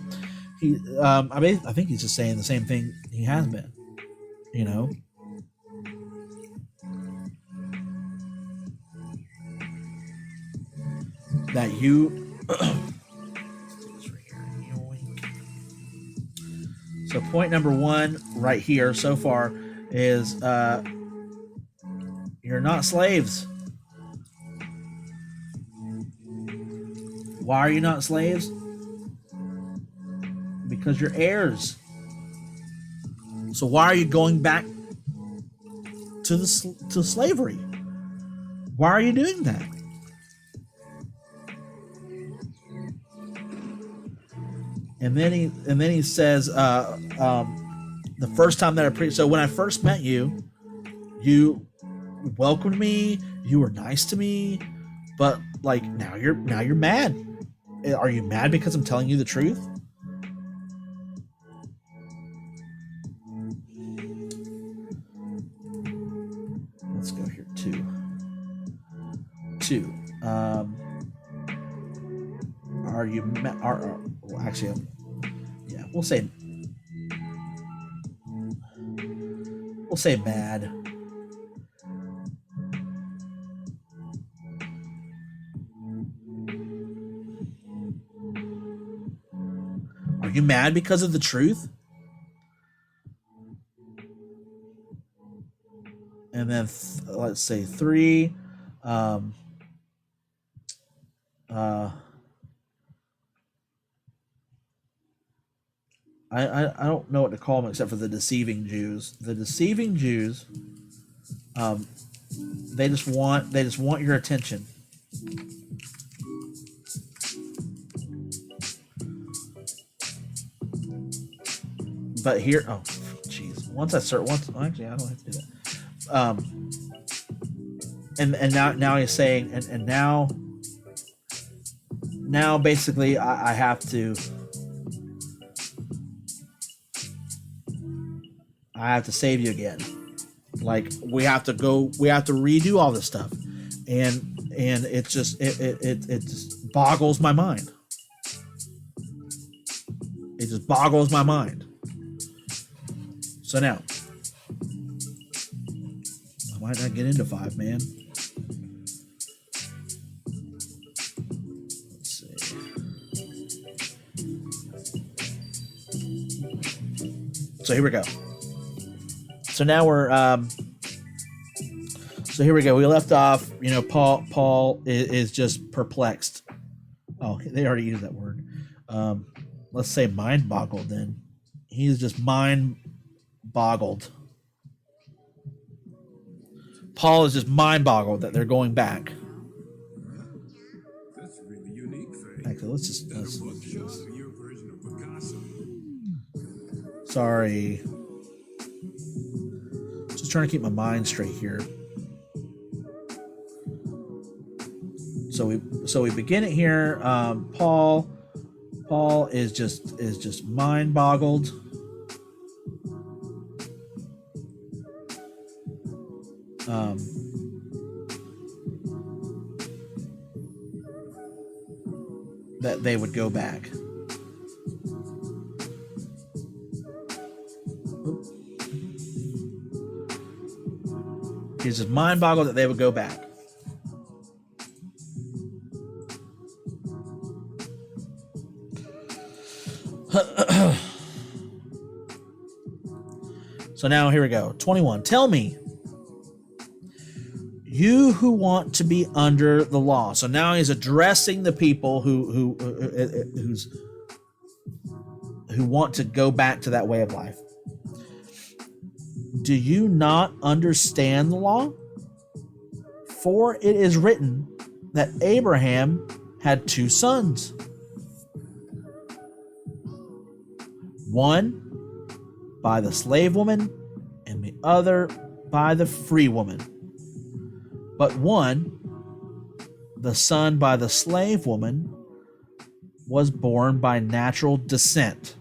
I think he's just saying the same thing he has been. You know, that you. So point number one right here so far is you're not slaves. Why are you not slaves? Because you're heirs. So why are you going back to slavery? Why are you doing that? and then he says, the first time that I preached. So when I first met you, you welcomed me. You were nice to me, but like now you're mad. Are you mad because I'm telling you the truth? Let's go here. Two. Are you well, actually, yeah, we'll say mad. Are you mad because of the truth? And then let's say 3. I don't know what to call them except for the deceiving Jews. The deceiving Jews, they just want your attention. But here, oh, jeez. Actually, I don't have to do that. And now he's saying, and now basically I have to save you again. Like we have to redo all this stuff, and it just boggles my mind. It just boggles my mind. So now, I might not get into 5, man. Let's see. So here we go. So now we're so here we go. We left off, Paul is just perplexed. Oh, they already used that word. Let's say mind boggled then. He's just mind boggled. Paul is just mind boggled that they're going back. That's really unique, Faye. Actually, let's Your version of Picasso. Sorry. Just trying to keep my mind straight here. So we begin it here. Paul is just mind boggled. That they would go back. He's just mind boggled that they would go back. So now here we go. 21. Tell me, you who want to be under the law. So now he's addressing the people who want to go back to that way of life. Do you not understand the law? For it is written that Abraham had 2 sons. One by the slave woman and the other by the free woman. But one, the son by the slave woman, was born by natural descent,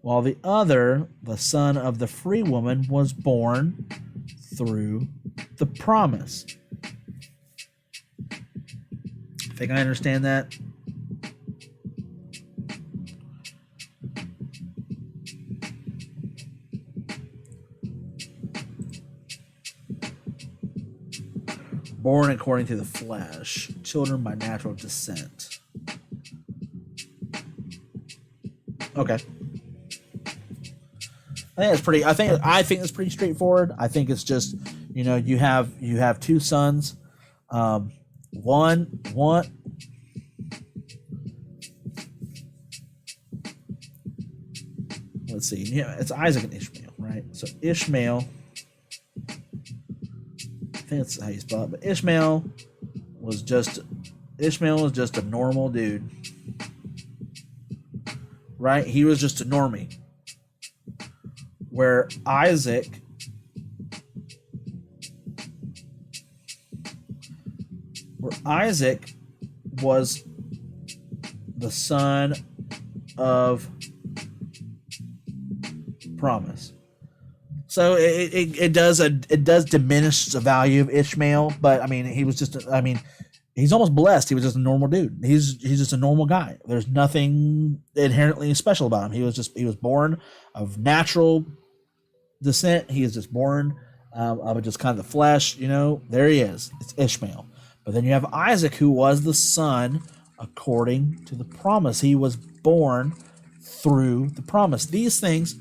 while the other, the son of the free woman, was born through the promise. Think I understand that? Born according to the flesh, children by natural descent. Okay. I think it's pretty straightforward. I think it's just, you have 2 sons. One let's see. Yeah, it's Isaac and Ishmael, right? So Ishmael, I think that's how you spell it, but Ishmael was just a normal dude. right? He was just a normie. Where Isaac was the son of promise. So it does diminish the value of Ishmael, but I mean he's almost blessed. He was just a normal dude. He's just a normal guy. There's nothing inherently special about him. He was born of natural descent. He is just born of just kind of the flesh. There he is. It's Ishmael. But then you have Isaac, who was the son according to the promise. He was born through the promise. These things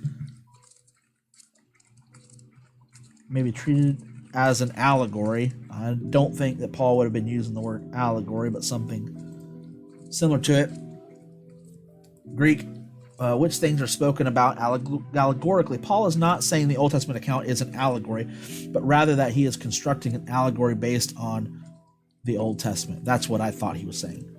may be treated as an allegory. I don't think that Paul would have been using the word allegory, but something similar to it. Greek, which things are spoken about allegorically. Paul is not saying the Old Testament account is an allegory, but rather that he is constructing an allegory based on the Old Testament. That's what I thought he was saying.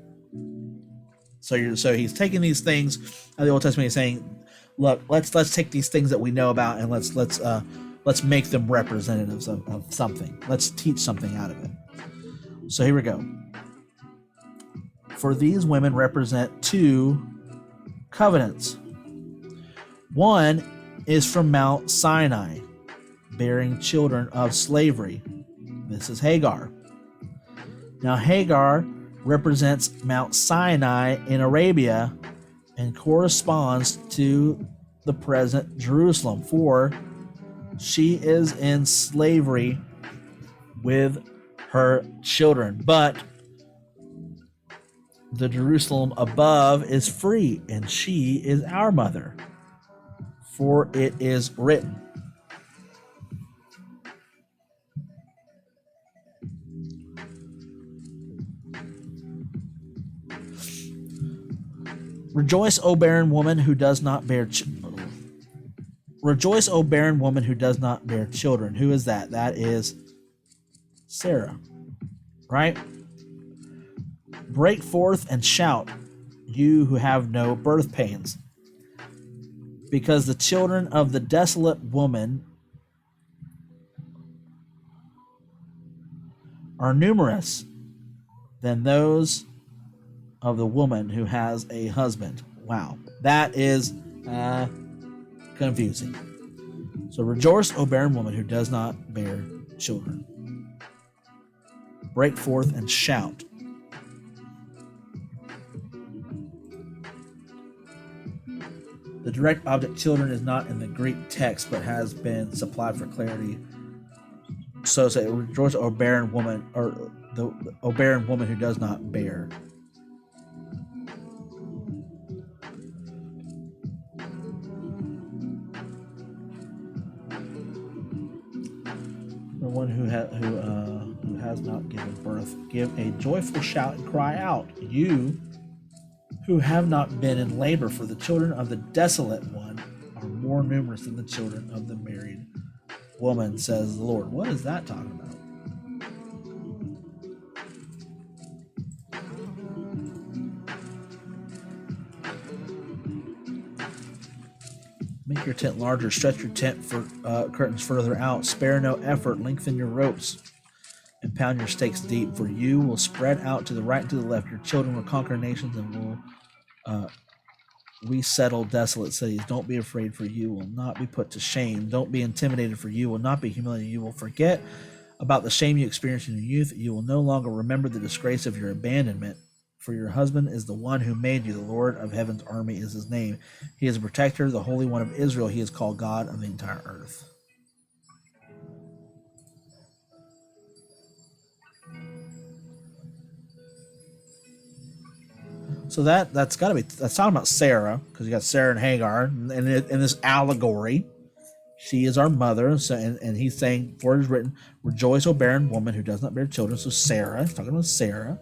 So he's taking these things of the Old Testament. He's saying, look, let's take these things that we know about and let's make them representatives of something. Let's teach something out of it. So here we go. For these women represent two covenants. One is from Mount Sinai, bearing children of slavery. This is Hagar. Now Hagar represents Mount Sinai in Arabia and corresponds to the present Jerusalem, for she is in slavery with her children. But the Jerusalem above is free, and she is our mother. For it is written, Rejoice, O barren woman who does not bear Rejoice, O barren woman who does not bear children. Who is that? That is Sarah, right? Break forth and shout, you who have no birth pains, because the children of the desolate woman are numerous than those of the woman who has a husband. Wow, that is confusing. So rejoice, O barren woman who does not bear children. Break forth and shout. The direct object children is not in the Greek text, but has been supplied for clarity. So say, rejoice, O barren woman, or O barren woman who does not bear. The one who has not given birth, give a joyful shout and cry out, you who have not been in labor, for the children of the desolate one are more numerous than the children of the married woman, says the Lord. What is that talking about? Make your tent larger, stretch your tent for curtains further out, spare no effort, lengthen your ropes, and pound your stakes deep, for you will spread out to the right and to the left. Your children will conquer nations and will resettle desolate cities. Don't be afraid, for you will not be put to shame. Don't be intimidated, for you will not be humiliated. You will forget about the shame you experienced in your youth. You will no longer remember the disgrace of your abandonment. For your husband is the one who made you. The Lord of heaven's army is his name. He is a protector, the Holy One of Israel. He is called God of the entire earth. So that's got to be, that's talking about Sarah, because you got Sarah and Hagar, and in this allegory, she is our mother. So, and he's saying, for it is written, rejoice, O barren woman who does not bear children. So Sarah, he's talking about Sarah.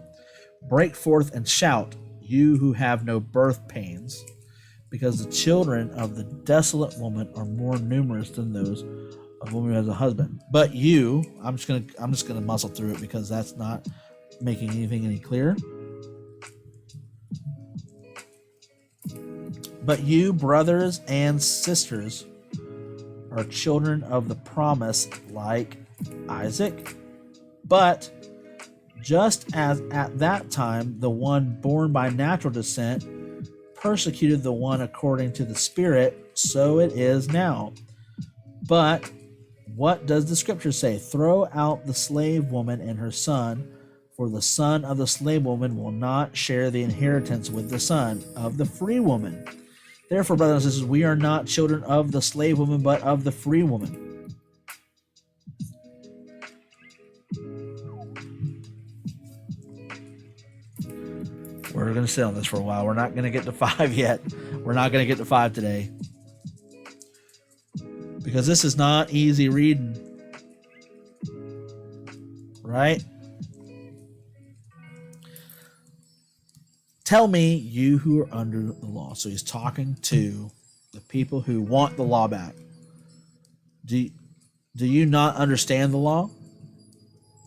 Break forth and shout, you who have no birth pains, because the children of the desolate woman are more numerous than those of woman who has a husband. But you, I'm just gonna muscle through it because that's not making anything any clearer. But you, brothers and sisters, are children of the promise like Isaac. But just as at that time the one born by natural descent persecuted the one according to the Spirit, so it is now. But what does the scripture say? Throw out the slave woman and her son, for the son of the slave woman will not share the inheritance with the son of the free woman. Therefore, brothers and sisters, we are not children of the slave woman, but of the free woman. We're going to sit on this for a while. We're not going to get to 5 yet. We're not going to get to 5 today, because this is not easy reading. Right? Tell me, you who are under the law. So he's talking to the people who want the law back. Do you not understand the law?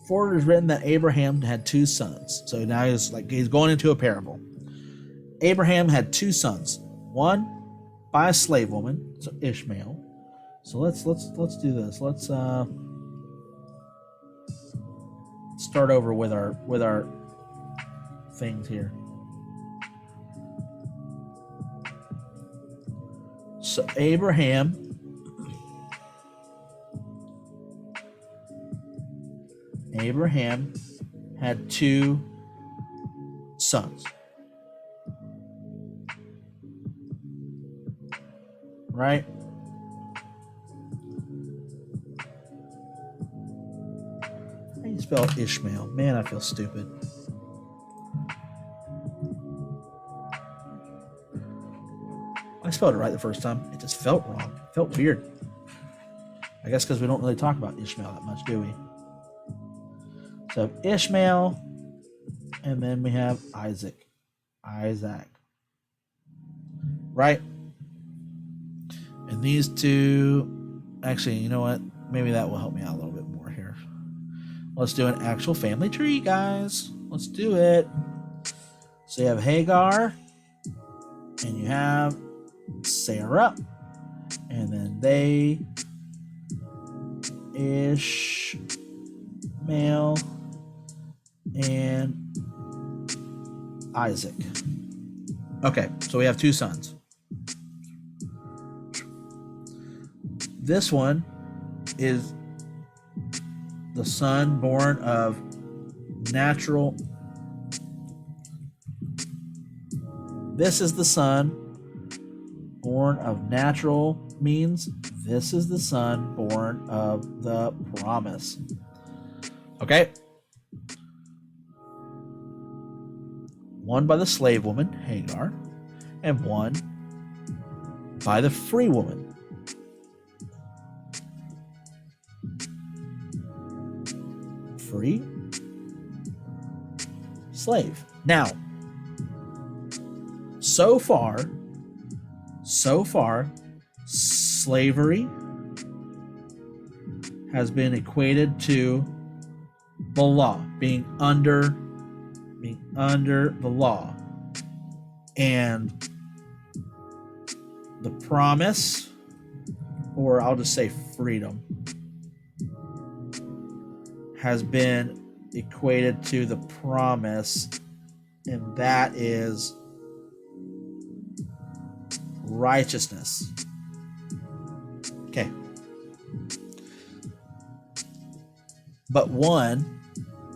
For it is written that Abraham had 2 sons. So now he's going into a parable. Abraham had 2 sons. One by a slave woman, so Ishmael. So let's do this. Let's start over with our things here. So Abraham had 2 sons. Right? How do you spell Ishmael? Man, I feel stupid. I spelled it right the first time. It just felt wrong. It felt weird. I guess because we don't really talk about Ishmael that much, do we? So Ishmael, and then we have Isaac. Right? And these 2, actually, you know what? Maybe that will help me out a little bit more here. Let's do an actual family tree, guys. Let's do it. So you have Hagar, and you have Sarah, and then they, Ishmael, and Isaac. Okay, so we have 2 sons. This one is the son born of natural. This is the son born of natural means. This is the son born of the promise. Okay? One by the slave woman, Hagar, and one by the free woman. Free, slave. Now, so far, slavery has been equated to the law, being under the law, and the promise, or I'll just say freedom, has been equated to the promise, and that is righteousness. Okay. But one,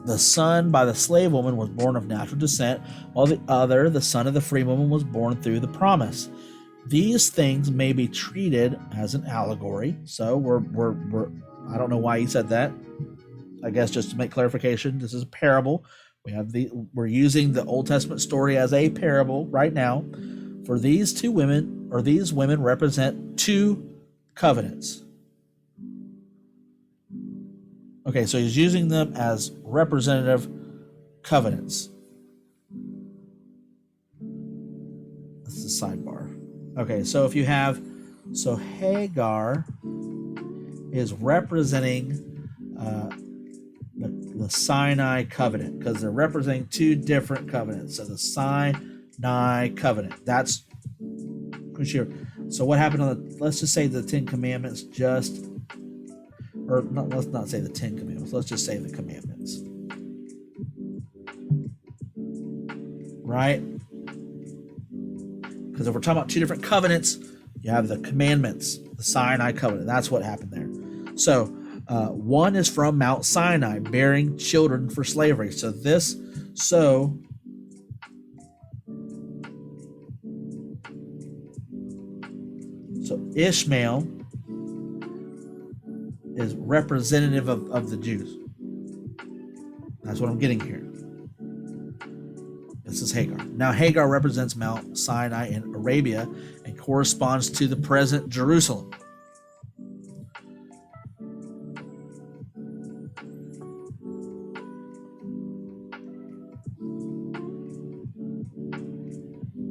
the son by the slave woman, was born of natural descent, while the other, the son of the free woman, was born through the promise. These things may be treated as an allegory. So we're I don't know why he said that. I guess just to make clarification, this is a parable. We're using the Old Testament story as a parable right now. For these 2 women, or these women, represent 2 covenants. Okay, so he's using them as representative covenants. This is a sidebar. Okay, so if you have, so Hagar is representing the Sinai covenant, because they're representing 2 different covenants. So the Sinai covenant, that's So what happened on the? Let's just say the Ten Commandments or not. Let's not say the Ten Commandments. Let's just say the commandments. Right? Because if we're talking about two different covenants, you have the commandments, the Sinai covenant. That's what happened there. So one is from Mount Sinai, bearing children for slavery. So Ishmael is representative of the Jews. That's what I'm getting here. This is Hagar. Now Hagar represents Mount Sinai in Arabia and corresponds to the present Jerusalem.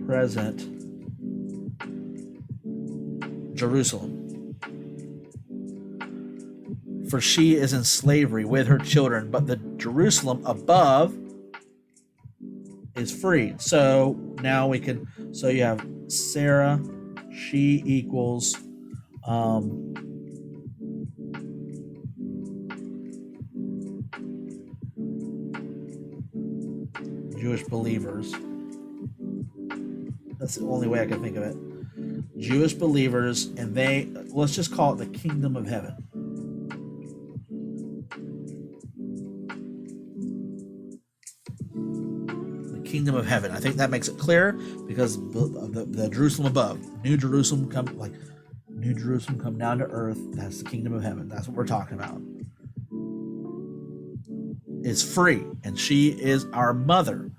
Present Jerusalem. For she is in slavery with her children, but the Jerusalem above is free. So now we can, so you have Sarah, she equals Jewish believers. That's the only way I can think of it. Jewish believers, and let's just call it the kingdom of heaven. The kingdom of heaven. I think that makes it clear because the Jerusalem above, New Jerusalem come down to earth. That's the kingdom of heaven. That's what we're talking about. Is free, and she is our mother.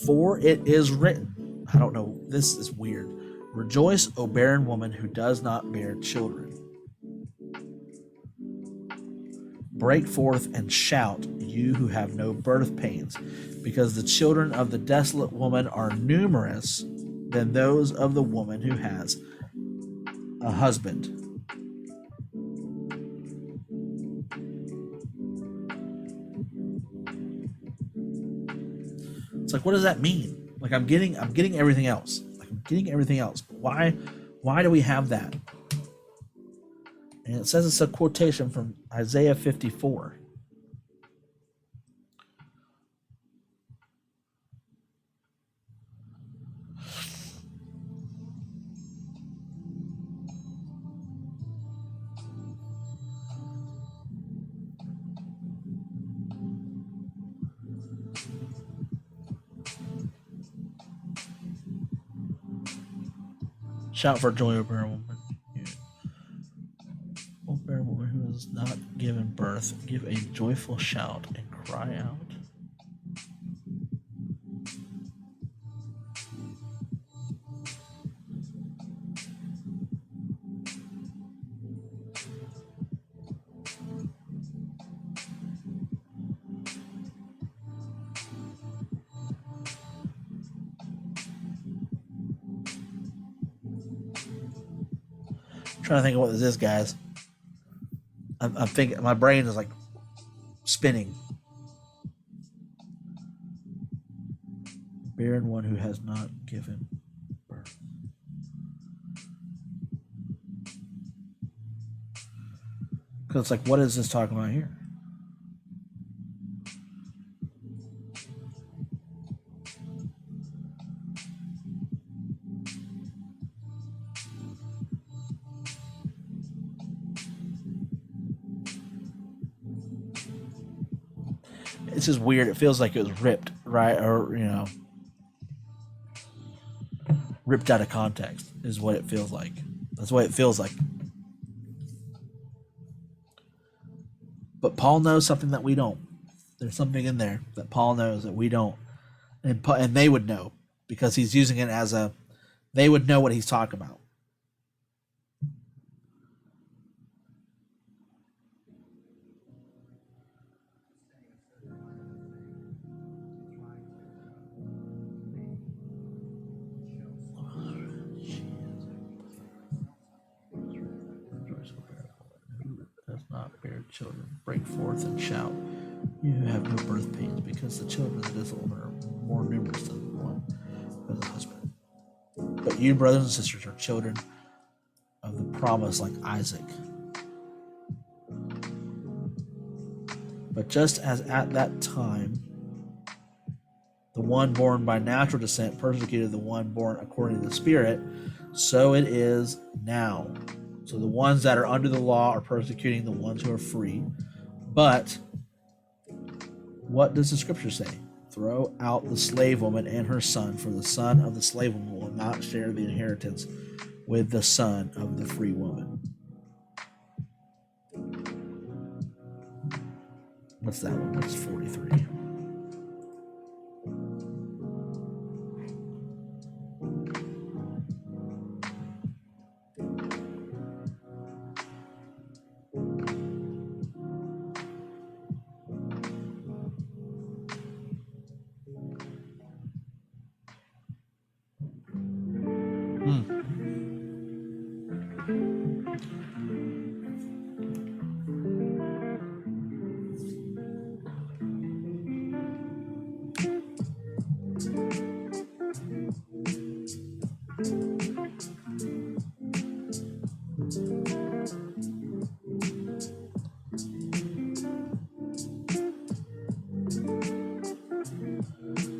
For it is written, I don't know, this is weird. Rejoice, O barren woman who does not bear children. Break forth and shout, you who have no birth pains, because the children of the desolate woman are numerous than those of the woman who has a husband. It's like, what does that mean? Like, I'm getting everything else. But why do we have that? And it says it's a quotation from Isaiah 54. Shout for joy, O barren woman. O barren woman who has not given birth, give a joyful shout and cry out. Trying to think of what this is, guys. I'm thinking, my brain is like spinning. Barren one who has not given birth. Because it's like, what is this talking about here? It's just weird. It feels like it was ripped, right? Or, ripped out of context is what it feels like. That's what it feels like. But Paul knows something that we don't. There's something in there that Paul knows that we don't. And they would know because he's using it as they would know what he's talking about. Not bear children, break forth and shout, you have no birth pains, because the children of this woman are more numerous than the one with a husband. But you, brothers and sisters, are children of the promise like Isaac. But just as at that time, the one born by natural descent persecuted the one born according to the Spirit, so it is now. So the ones that are under the law are persecuting the ones who are free. But what does the scripture say? Throw out the slave woman and her son, for the son of the slave woman will not share the inheritance with the son of the free woman. What's that one? What's 43?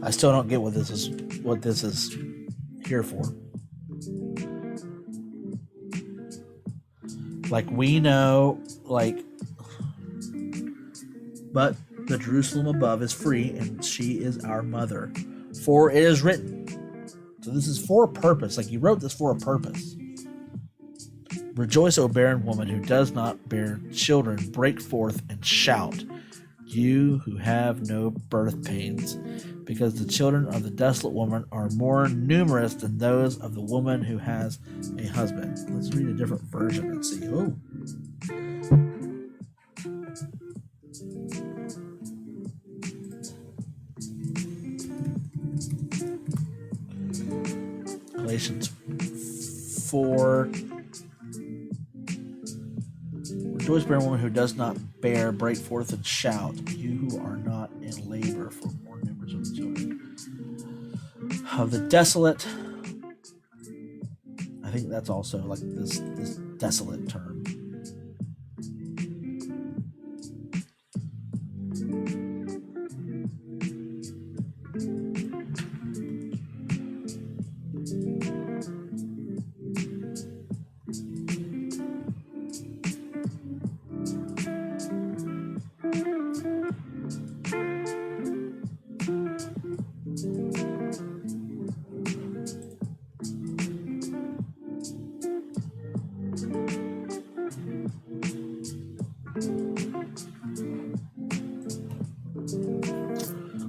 I still don't get what this is here for. Like, we know, like, but the Jerusalem above is free, and she is our mother. For it is written. So this is for a purpose. Like, you wrote this for a purpose. Rejoice, O barren woman who does not bear children. Break forth and shout, you who have no birth pains, because the children of the desolate woman are more numerous than those of the woman who has a husband. Let's read a different version and see. Oh. Galatians 4. Rejoice, barren woman who does not bear, break forth and shout, you who are not in labor, for more numbers of the children of the desolate. I think that's also like this desolate term.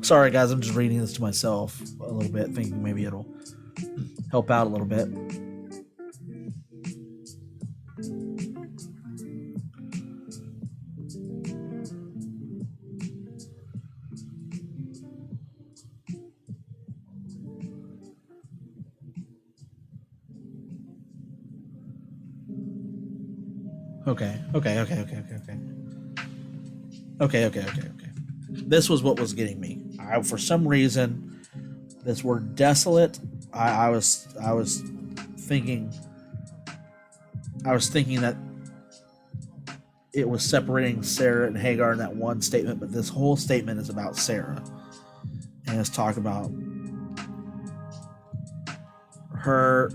Sorry, guys, I'm just reading this to myself a little bit, thinking maybe it'll help out a little bit. Okay. This was what was getting me. For some reason, this word desolate, I was thinking that it was separating Sarah and Hagar in that one statement, but this whole statement is about Sarah, and it's talking about her,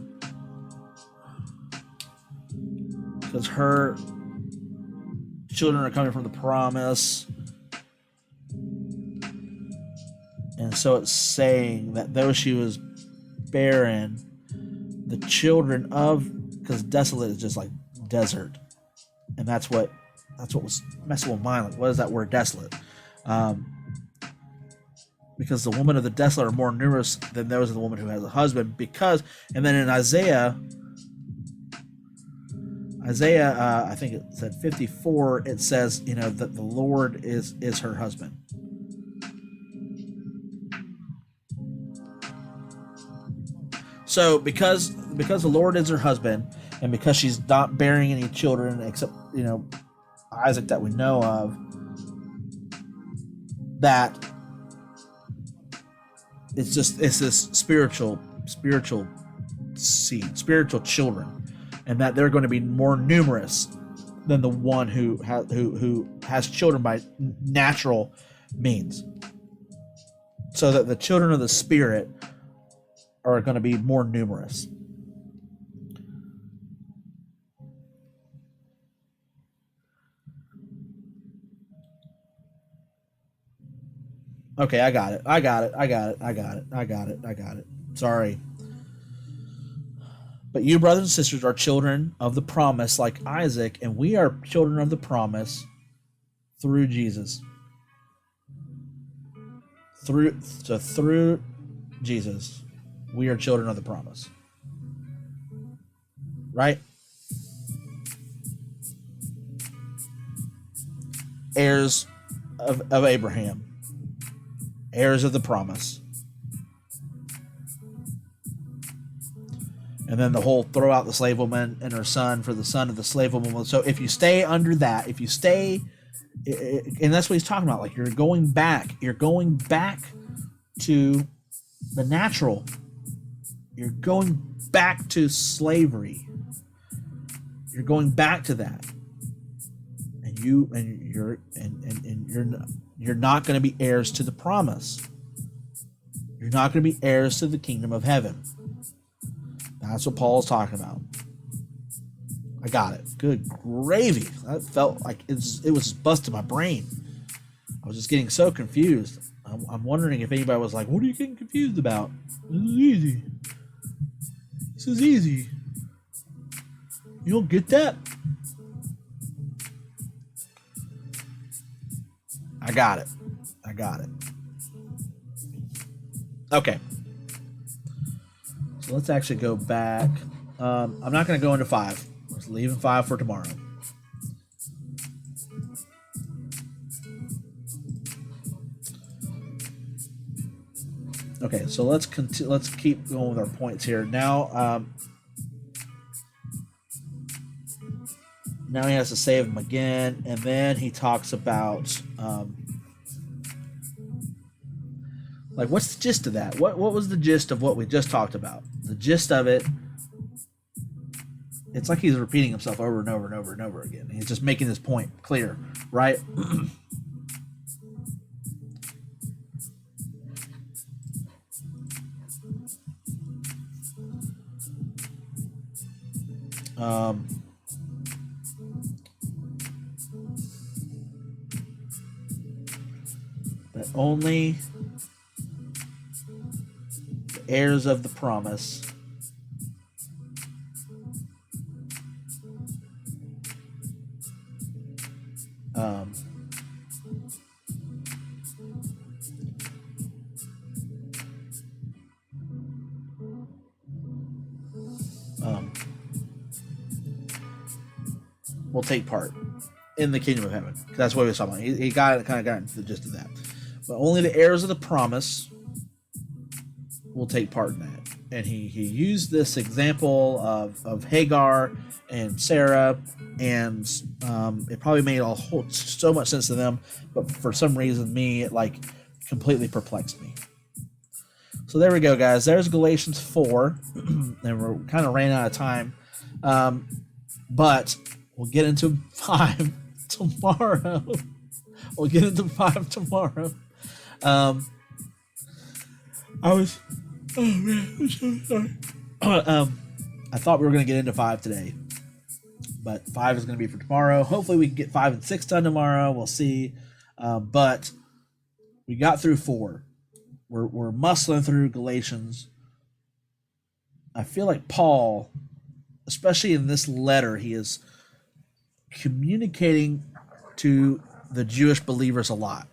because her children are coming from the promise. And so it's saying that though she was barren, the children of, because desolate is just like desert, and that's what was messing with mine. Like, what is that word desolate? Because the woman of the desolate are more numerous than those of the woman who has a husband. Because, and then in Isaiah, I think it said 54. It says, that the Lord is her husband. So because the Lord is her husband, and because she's not bearing any children except Isaac that we know of, that it's this spiritual seed, spiritual children, and that they're going to be more numerous than the one who has children by natural means. So that the children of the Spirit are going to be more numerous. Okay, I got it. Sorry. But you, brothers and sisters, are children of the promise like Isaac, and we are children of the promise through Jesus. Through Jesus, we are children of the promise. Right? Heirs of Abraham. Heirs of the promise. And then the whole throw out the slave woman and her son for the son of the slave woman. So if you stay under that, if you stay, and that's what he's talking about, like you're going back to the natural. You're going back to slavery. You're going back to that. And you're not going to be heirs to the promise. You're not going to be heirs to the kingdom of heaven. That's what Paul is talking about. I got it. Good gravy. That felt like it was busting my brain. I was just getting so confused. I'm wondering if anybody was like, what are you getting confused about? This is easy. This is easy. You don't get that? I got it. Okay. So let's actually go back. I'm not going to go into 5. I'm just leaving 5 for tomorrow. Okay, so let's keep going with our points here. Now he has to save him again, and then he talks about like, what's the gist of that? What was the gist of what we just talked about? The gist of it, it's like he's repeating himself over and over and over and over again. He's just making this point clear, right? That only the heirs of the promise will take part in the kingdom of heaven. That's what he was talking about. He kind of got into the gist of that. But only the heirs of the promise will take part in that. And he used this example of Hagar and Sarah, and it probably made so much sense to them, but for some reason it completely perplexed me. So there we go, guys. There's Galatians 4, and we're kind of ran out of time, but we'll get into 5 tomorrow. I'm so sorry. I thought we were going to get into 5 today, but 5 is going to be for tomorrow. Hopefully we can get 5 and 6 done tomorrow. We'll see. But we got through 4. We're muscling through Galatians. I feel like Paul, especially in this letter, he is communicating to the Jewish believers a lot.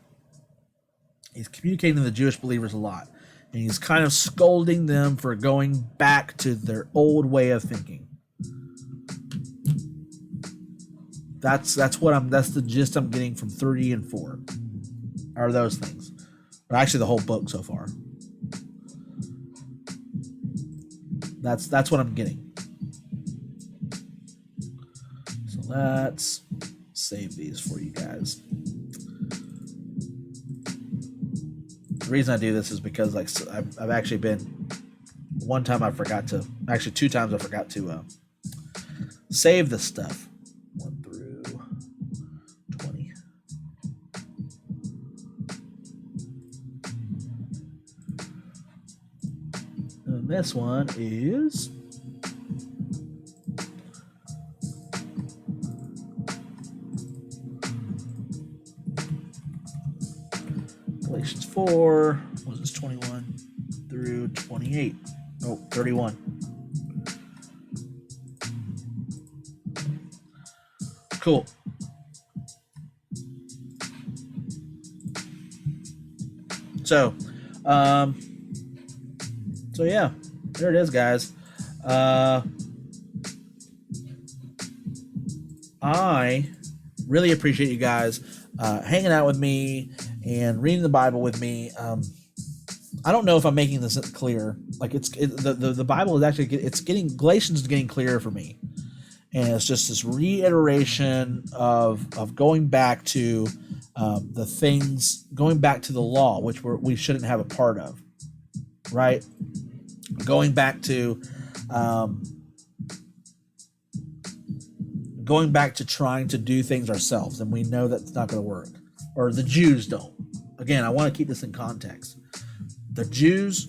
He's communicating to the Jewish believers a lot. And he's kind of scolding them for going back to their old way of thinking. That's the gist I'm getting from 3 and 4. Are those things. Or actually the whole book so far. That's what I'm getting. So let's save these for you guys. The reason I do this is because I've actually been one time I forgot to, actually 2 times I forgot to save this stuff. 1 through 20. And this one is Galatians 4, what is this, 21 through 28? No, 31. Cool. So yeah, there it is, guys. I really appreciate you guys hanging out with me and reading the Bible with me. I don't know if I'm making this clear. Like the Bible is actually Galatians is getting clearer for me, and it's just this reiteration of going back to the things, going back to the law, which we shouldn't have a part of, right? Going back to trying to do things ourselves, and we know that's not going to work, or the Jews don't. Again, I want to keep this in context. The Jews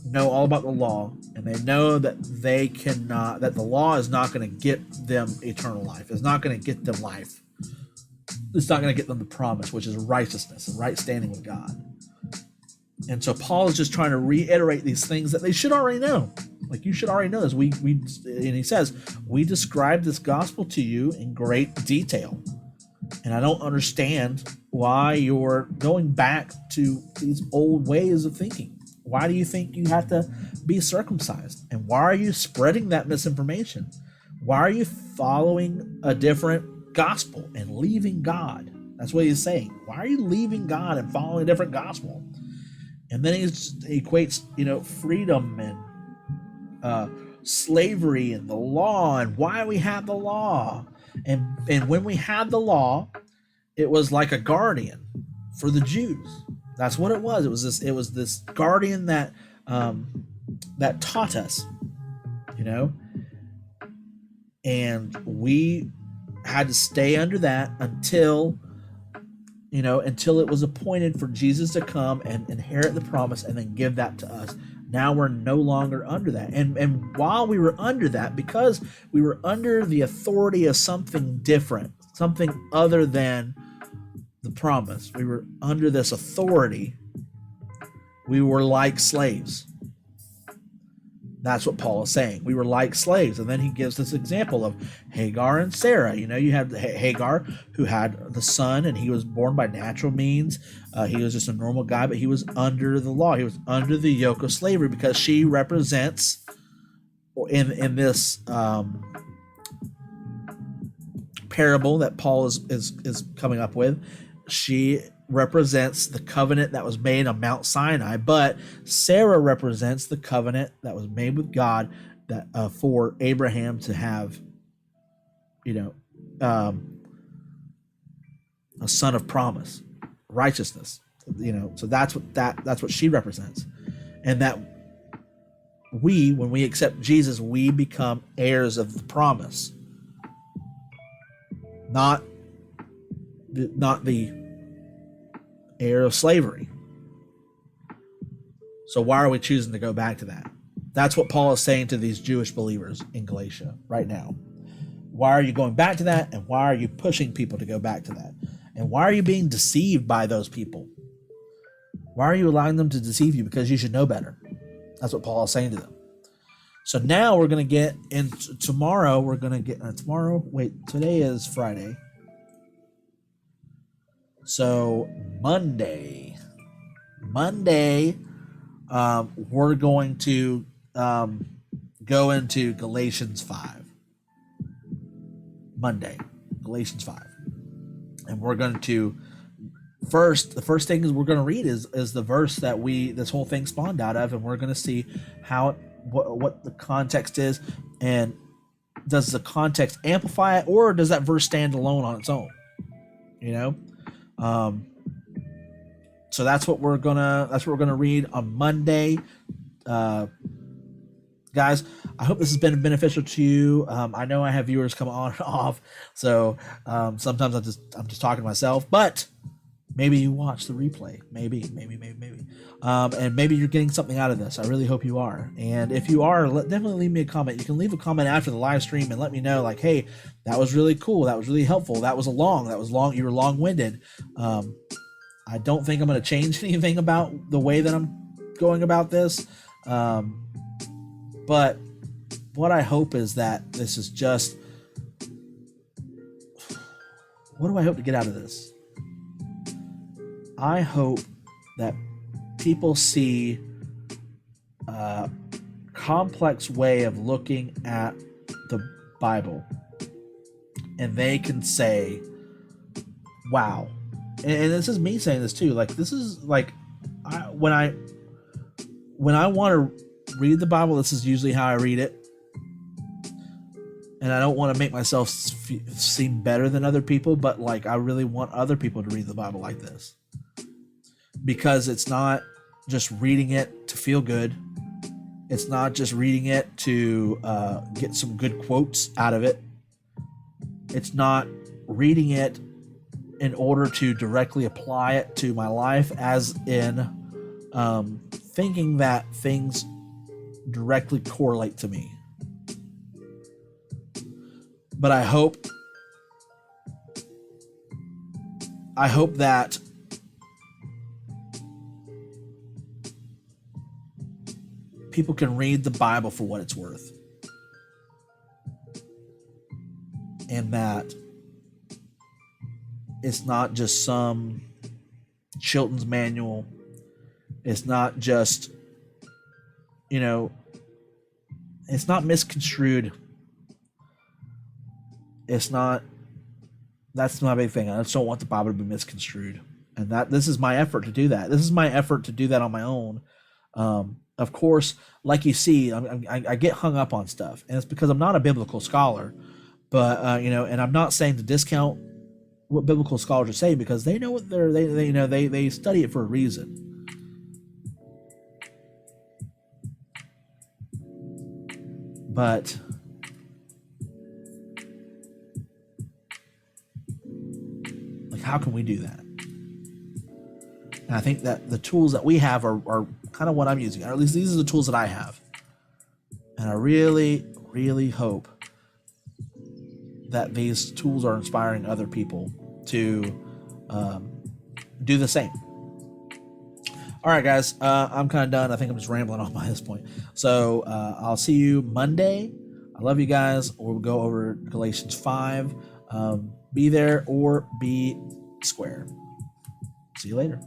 know all about the law, and they know that that the law is not going to get them eternal life. It's not going to get them life. It's not going to get them the promise, which is righteousness and right standing with God. And so Paul is just trying to reiterate these things that they should already know. Like, you should already know this. And he says, we describe this gospel to you in great detail. And I don't understand why you're going back to these old ways of thinking. Why do you think you have to be circumcised? And why are you spreading that misinformation? Why are you following a different gospel and leaving God? That's what he's saying. Why are you leaving God and following a different gospel? And then he equates, freedom and slavery and the law and why we have the law. And when we had the law, it was like a guardian for the Jews. That's what it was. It was this guardian that taught us, and we had to stay under that until it was appointed for Jesus to come and inherit the promise and then give that to us. Now we're no longer under that. And while we were under that, because we were under the authority of something different, something other than the promise, we were under this authority, we were like slaves. That's what Paul is saying. We were like slaves. And then he gives this example of Hagar and Sarah. You had Hagar, who had the son, and he was born by natural means. He was just a normal guy, but he was under the law. He was under the yoke of slavery because she represents, in this parable that Paul is coming up with, she represents the covenant that was made on Mount Sinai, but Sarah represents the covenant that was made with God that for Abraham to have, a son of promise, righteousness. So that's what she represents, and that when we accept Jesus, we become heirs of the promise, not the heir of slavery. So why are we choosing to go back to that? That's what Paul is saying to these Jewish believers in Galatia right now. Why are you going back to that? And why are you pushing people to go back to that? And why are you being deceived by those people? Why are you allowing them to deceive you? Because you should know better. That's what Paul is saying to them. So now we're going to get into tomorrow. We're going to get today is Friday. So Monday, we're going to go into Galatians 5. Monday, Galatians 5. And we're going to the first thing is we're going to read is the verse that this whole thing spawned out of, and we're going to see what the context is, and does the context amplify it, or does that verse stand alone on its own? So that's what we're gonna read on Monday. guys, I hope this has been beneficial to you. I know I have viewers come on and off, so sometimes I'm just talking to myself, but maybe you watch the replay. Maybe. And maybe you're getting something out of this. I really hope you are. And if you are, definitely leave me a comment. You can leave a comment after the live stream and let me know, like, hey, that was really cool. That was really helpful. That was long. You were long-winded. I don't think I'm going to change anything about the way that I'm going about this. But what I hope is that this is just, what do I hope to get out of this? I hope that people see a complex way of looking at the Bible, and they can say, wow. And this is me saying this too. Like, this is like, when I want to read the Bible, this is usually how I read it. And I don't want to make myself seem better than other people, but like, I really want other people to read the Bible like this. Because it's not just reading it to feel good. It's not just reading it to get some good quotes out of it. It's not reading it in order to directly apply it to my life, as in thinking that things directly correlate to me. But I hope that people can read the Bible for what it's worth. And that it's not just some Chilton's manual. It's not just, it's not misconstrued. It's not, that's my big thing. I just don't want the Bible to be misconstrued. And this is my effort to do that. This is my effort to do that on my own. Of course, like you see, I get hung up on stuff, and it's because I'm not a biblical scholar. But and I'm not saying to discount what biblical scholars are saying, because they know what they study it for a reason. But like, how can we do that? And I think that the tools that we have are kind of what I'm using, or at least these are the tools that I have. And I really, really hope that these tools are inspiring other people to do the same. All right, guys, I'm kind of done. I think I'm just rambling on by this point. So I'll see you Monday. I love you guys. We'll go over Galatians 5. Be there or be square. See you later.